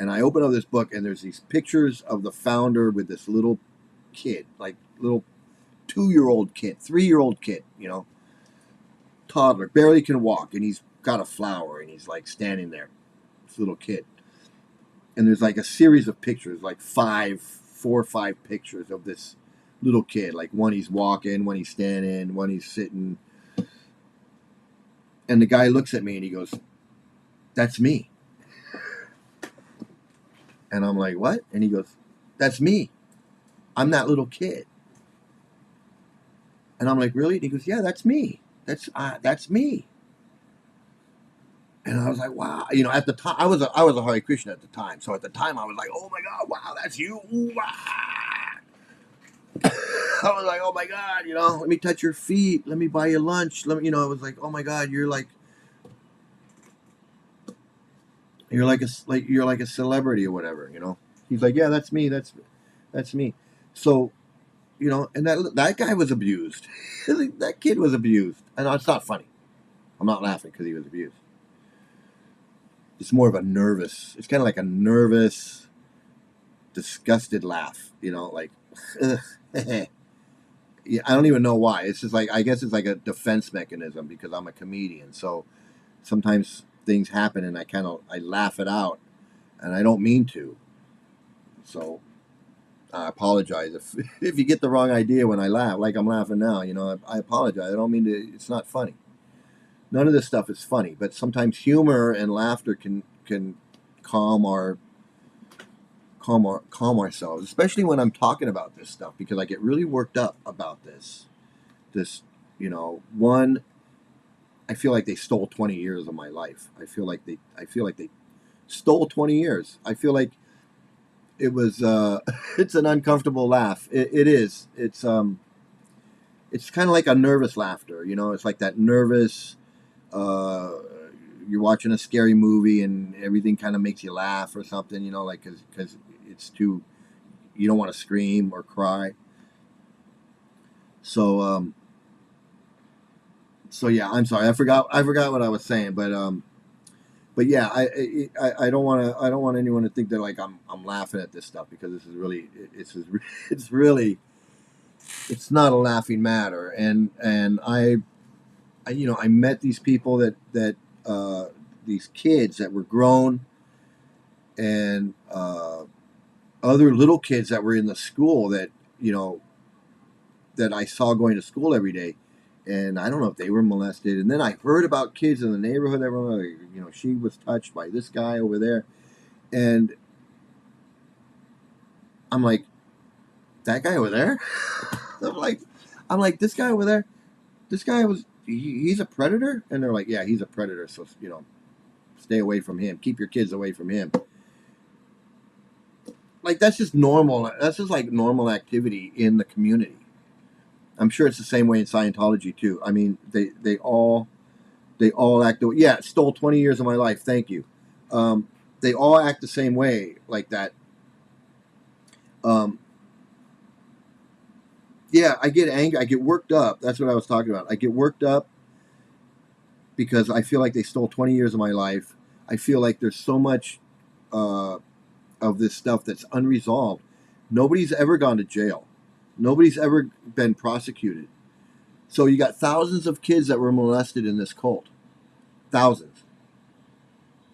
And I open up this book, and there's these pictures of the founder with this little kid, like little 2-year-old kid, 3-year-old kid, toddler, barely can walk, and he's got a flower, and he's like standing there, this little kid. And there's like a series of pictures, like 4 or 5 pictures of this little kid, like one he's walking, one he's standing, one he's sitting. And the guy looks at me, and he goes, "That's me." And I'm like, "What?" And he goes, "That's me. I'm that little kid." And I'm like, "Really?" And he goes, "Yeah, that's me. That's me." And I was like, "Wow." At the time, I was a Hare Krishna at the time. So at the time, I was like, "Oh my God, wow, that's you." Ooh, wow. I was like, "Oh my God, let me touch your feet. Let me buy you lunch." I was like, "Oh my God, you're like a celebrity or whatever." He's like, "Yeah, that's me. That's me." So, and that guy was abused. That kid was abused, and it's not funny. I'm not laughing because he was abused. It's more of a nervous. It's kind of like a nervous, disgusted laugh. Like, ugh, yeah, I don't even know why. It's just like, I guess it's like a defense mechanism because I'm a comedian. So sometimes things happen and I laugh it out, and I don't mean to. So I apologize if you get the wrong idea when I laugh, like I'm laughing now. I apologize. I don't mean to. It's not funny. None of this stuff is funny, but sometimes humor and laughter can calm ourselves, especially when I'm talking about this stuff, because I get really worked up about this. One, I feel like they stole 20 years of my life. I feel like they stole 20 years. I feel like it was it's an uncomfortable laugh. It is. It's kind of like a nervous laughter. It's like that nervous. You're watching a scary movie and everything kind of makes you laugh or something. Like because it's too. You don't want to scream or cry. So yeah, I'm sorry. I forgot what I was saying, but yeah, I don't want anyone to think that like I'm laughing at this stuff, because this is really it's really it's not a laughing matter. And I met these people that these kids that were grown, and other little kids that were in the school that that I saw going to school every day. And I don't know if they were molested. And then I heard about kids in the neighborhood that were, she was touched by this guy over there. And I'm like, that guy over there? I'm like, this guy over there, he's a predator? And they're like, yeah, he's a predator. So, stay away from him. Keep your kids away from him. Like, that's just normal. That's just like normal activity in the community. I'm sure it's the same way in Scientology too. I mean, they all act. Yeah, it stole 20 years of my life. Thank you. They all act the same way, like that. Yeah, I get angry. I get worked up. That's what I was talking about. I get worked up because I feel like they stole 20 years of my life. I feel like there's so much of this stuff that's unresolved. Nobody's ever gone to jail. Nobody's ever been prosecuted. So you got thousands of kids that were molested in this cult. Thousands.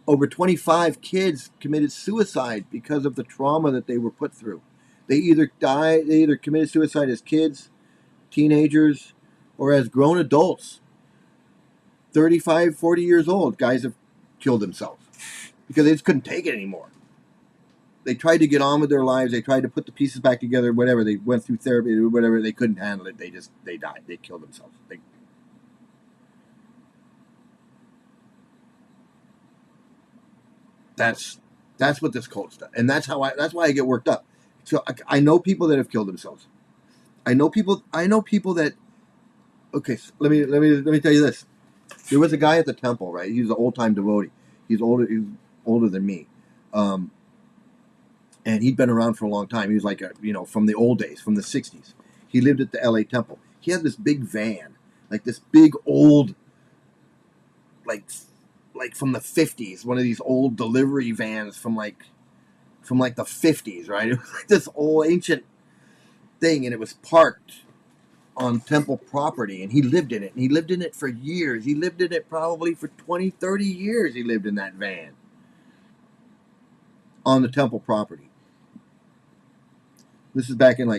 Over 25 kids committed suicide because of the trauma that they were put through. They either committed suicide as kids, teenagers, or as grown adults. 35, 40 years old, guys have killed themselves because they just couldn't take it anymore. They tried to get on with their lives. They tried to put the pieces back together, whatever. They went through therapy, whatever. They couldn't handle it. They died. They killed themselves. That's what this cult's done. And that's why I get worked up. So I know people that have killed themselves. I know people that, okay, so let me tell you this. There was a guy at the temple, right? He was an old-time devotee. He's older than me. And he'd been around for a long time. He was like, from the old days, from the 60s. He lived at the LA temple. He had this big van, like this big old, like from the 50s, one of these old delivery vans from the 50s, right? It was like this old ancient thing, and it was parked on temple property, and he lived in it. And he lived in it for years. He lived in it probably for 20, 30 years. He lived in that van on the temple property. This is back in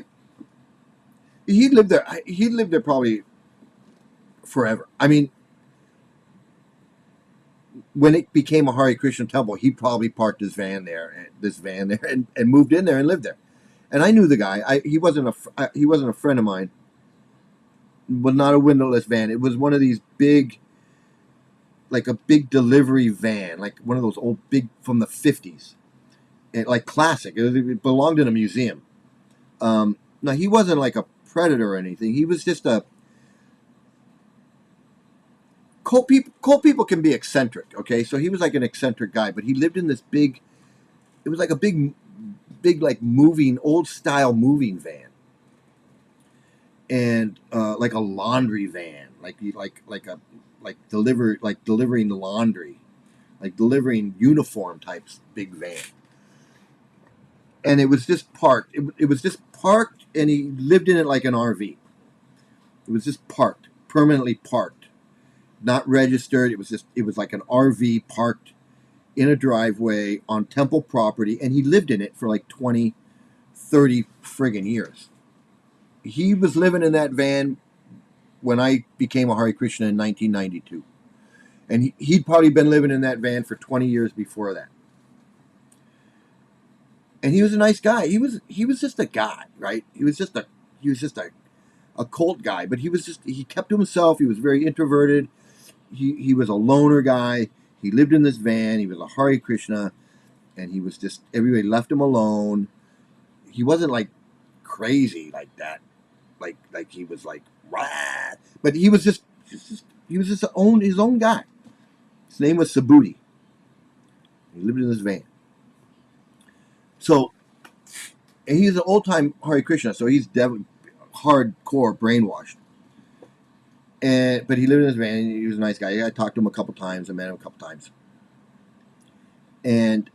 he lived there probably forever. I mean, when it became a Hari Krishna temple, he probably parked his van there, and moved in there and lived there. And I knew the guy. He wasn't a friend of mine. It was not a windowless van. It was one of these big, like a big delivery van, like one of those old big from the 50s, and like classic. It belonged in a museum. Now, he wasn't like a predator or anything. He was just a... Cult people can be eccentric, okay? So he was like an eccentric guy, but he lived in this big... It was like a big like moving, old-style moving van. And like a laundry van, delivering laundry, like delivering uniform types, big van. And it was just parked. It was just parked, and he lived in it like an RV. It was just parked, permanently parked, not registered. It was like an RV parked in a driveway on temple property, and he lived in it for like 20, 30 friggin' years. He was living in that van when I became a Hare Krishna in 1992. And he'd probably been living in that van for 20 years before that. And he was a nice guy. He was just a guy, right? He was just a cult guy, but he kept to himself. He was very introverted. He was a loner guy. He lived in this van. He was a Hare Krishna, and he was just, everybody left him alone. He wasn't like crazy like that, like he was like rah, but he was just his own guy. His name was Subhuti. He lived in this van. So, and he's an old-time Hare Krishna, so he's hardcore brainwashed. But he lived in this van, and he was a nice guy. I talked to him a couple times. I met him a couple times. And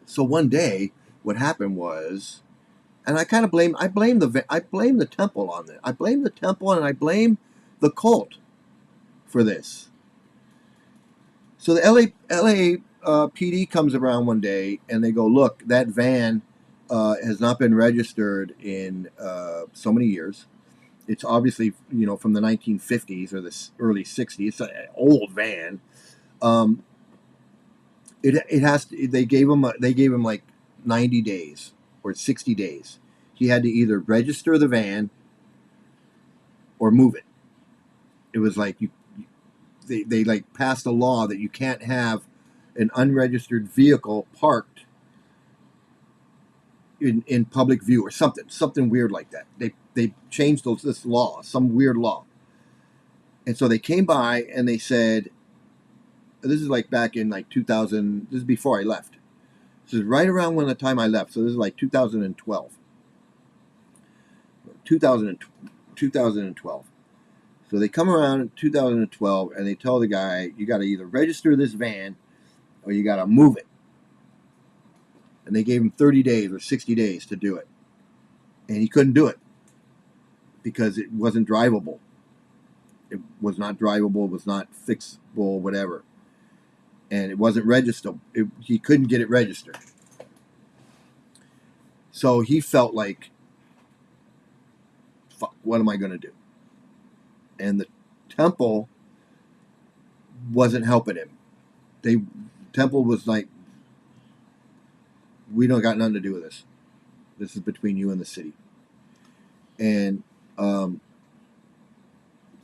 so one day, what happened was, and I blame the temple on this. I blame the temple, and I blame the cult for this. So the LA PD comes around one day, and they go, look, that van has not been registered in so many years. It's obviously, from the 1950s or the early 60s. It's an old van. It has to. They gave him like 90 days or 60 days. He had to either register the van or move it. It was like they like passed a law that you can't have an unregistered vehicle parked in public view or something weird like that. They changed this law, some weird law. And so they came by and they said, this is like back in like 2000, this is before I left. This is right around when the time I left. So this is like 2012. 2012. So they come around in 2012 and they tell the guy, you got to either register this van or you got to move it. And they gave him 30 days or 60 days to do it. And he couldn't do it because it wasn't drivable. It was not drivable. It was not fixable, whatever. And it wasn't registered. He couldn't get it registered. So he felt like, fuck, what am I going to do? And the temple wasn't helping him. Temple was like, we don't got nothing to do with this. This is between you and the city. And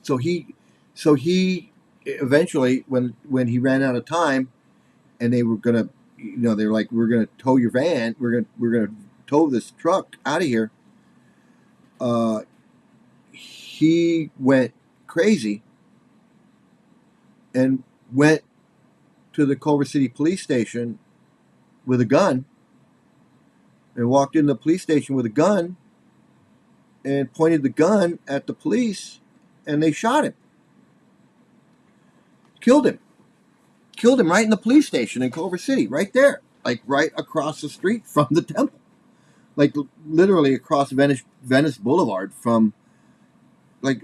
so he eventually, when he ran out of time, and they were gonna, they were like, we're gonna tow your van, we're gonna tow this truck out of here. He went crazy and went to the Culver City police station with a gun, and walked in the police station with a gun and pointed the gun at the police, and they shot him. Killed him right in the police station in Culver City, right there, like right across the street from the temple, like literally across Venice Boulevard from, like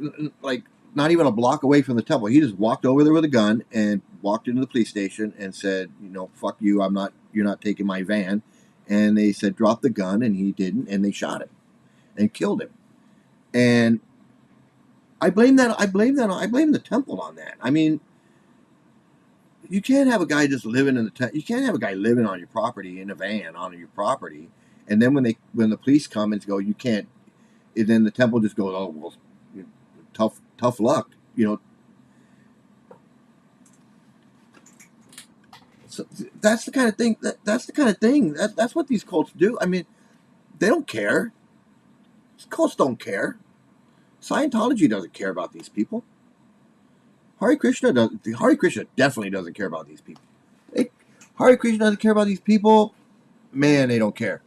not even a block away from the temple. He just walked over there with a gun and walked into the police station and said, fuck you, you're not taking my van. And they said, drop the gun, and he didn't, and they shot him and killed him. And I blame the temple on that. I mean, you can't have a guy just living in you can't have a guy living on your property in a van on your property, and then when the police come and go, you can't. And then the temple just goes, oh well, tough luck, So that's the kind of thing. That's what these cults do. I mean, they don't care. These cults don't care. Scientology doesn't care about these people. Hare Krishna definitely doesn't care about these people. Hare Krishna doesn't care about these people. Man, they don't care.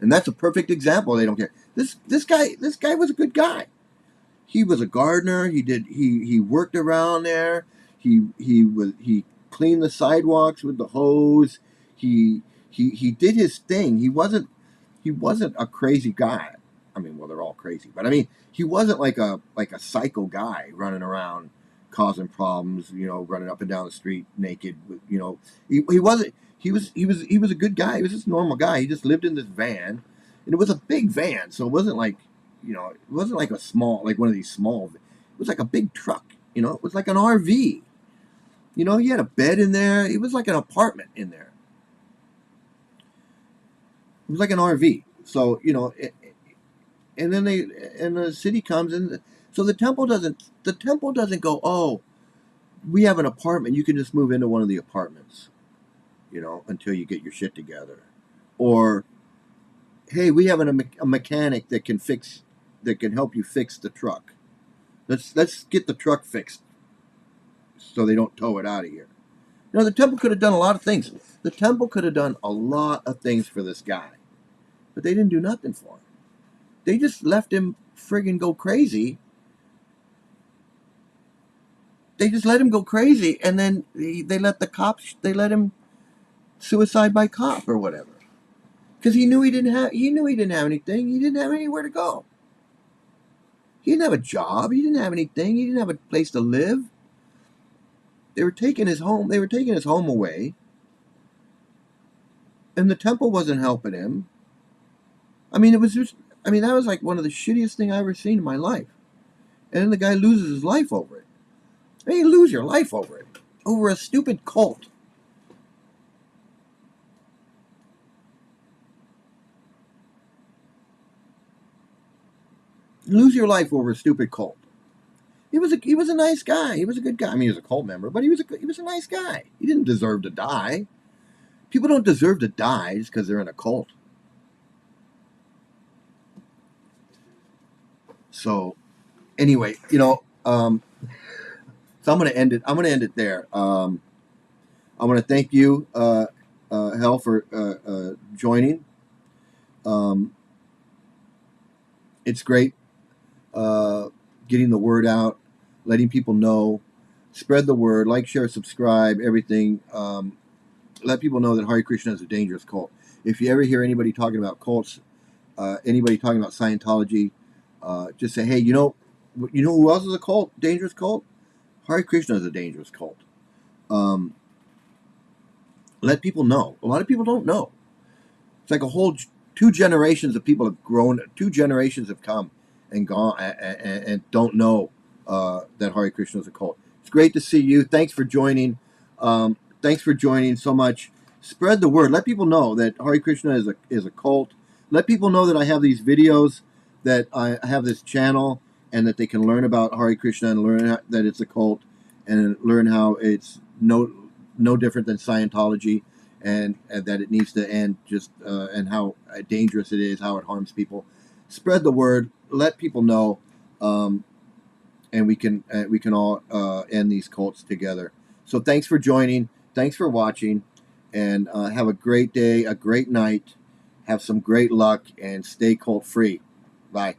And that's a perfect example. They don't care. This guy was a good guy. He was a gardener. He worked around there. He cleaned the sidewalks with the hose. He did his thing. He wasn't a crazy guy. I mean, well, they're all crazy, but I mean, he wasn't like a psycho guy running around causing problems, running up and down the street naked. He wasn't. He was a good guy. He was just a normal guy. He just lived in this van, and it was a big van, so it wasn't like, it wasn't like a small, like one of these small. It was like a big truck. It was like an RV. He had a bed in there. It was like an apartment in there. It was like an RV. So, and then the city comes, and so the temple doesn't go, oh, we have an apartment. You can just move into one of the apartments, until you get your shit together. Or, hey, we have a mechanic that can help you fix the truck. Let's get the truck fixed so they don't tow it out of here. The temple could have done a lot of things. The temple could have done a lot of things for this guy, but they didn't do nothing for him. They just left him friggin' go crazy. They just let him go crazy, and then they let him suicide by cop or whatever, because he knew he didn't have anything. He didn't have anywhere to go. He didn't have a job. He didn't have anything. He didn't have a place to live. They were taking his home. They were taking his home away, and the temple wasn't helping him. I mean, that was like one of the shittiest things I ever seen in my life. And then the guy loses his life over it. I mean, you lose your life over it, over a stupid cult. You lose your life over a stupid cult. He was a nice guy. He was a good guy. I mean, he was a cult member, but he was a nice guy. He didn't deserve to die. People don't deserve to die just because they're in a cult. So, anyway, so I'm going to end it. I'm going to end it there. I want to thank you, Hal, for joining. It's great getting the word out, letting people know, spread the word, like, share, subscribe, everything. Let people know that Hare Krishna is a dangerous cult. If you ever hear anybody talking about cults, anybody talking about Scientology, just say, hey, you know who else is a cult, dangerous cult? Hare Krishna is a dangerous cult. Let people know. A lot of people don't know. It's like a whole 2 generations of people have grown. 2 generations have come and gone and don't know that Hare Krishna is a cult. It's great to see you. Thanks for joining. Thanks for joining so much. Spread the word. Let people know that Hare Krishna is a cult. Let people know that I have these videos, that I have this channel, and that they can learn about Hare Krishna and learn that it's a cult, and learn how it's no different than Scientology, and that it needs to end, just and how dangerous it is, how it harms people. Spread the word. Let people know, and we can all end these cults together. So thanks for joining. Thanks for watching, and have a great day, a great night. Have some great luck, and stay cult free. Bye.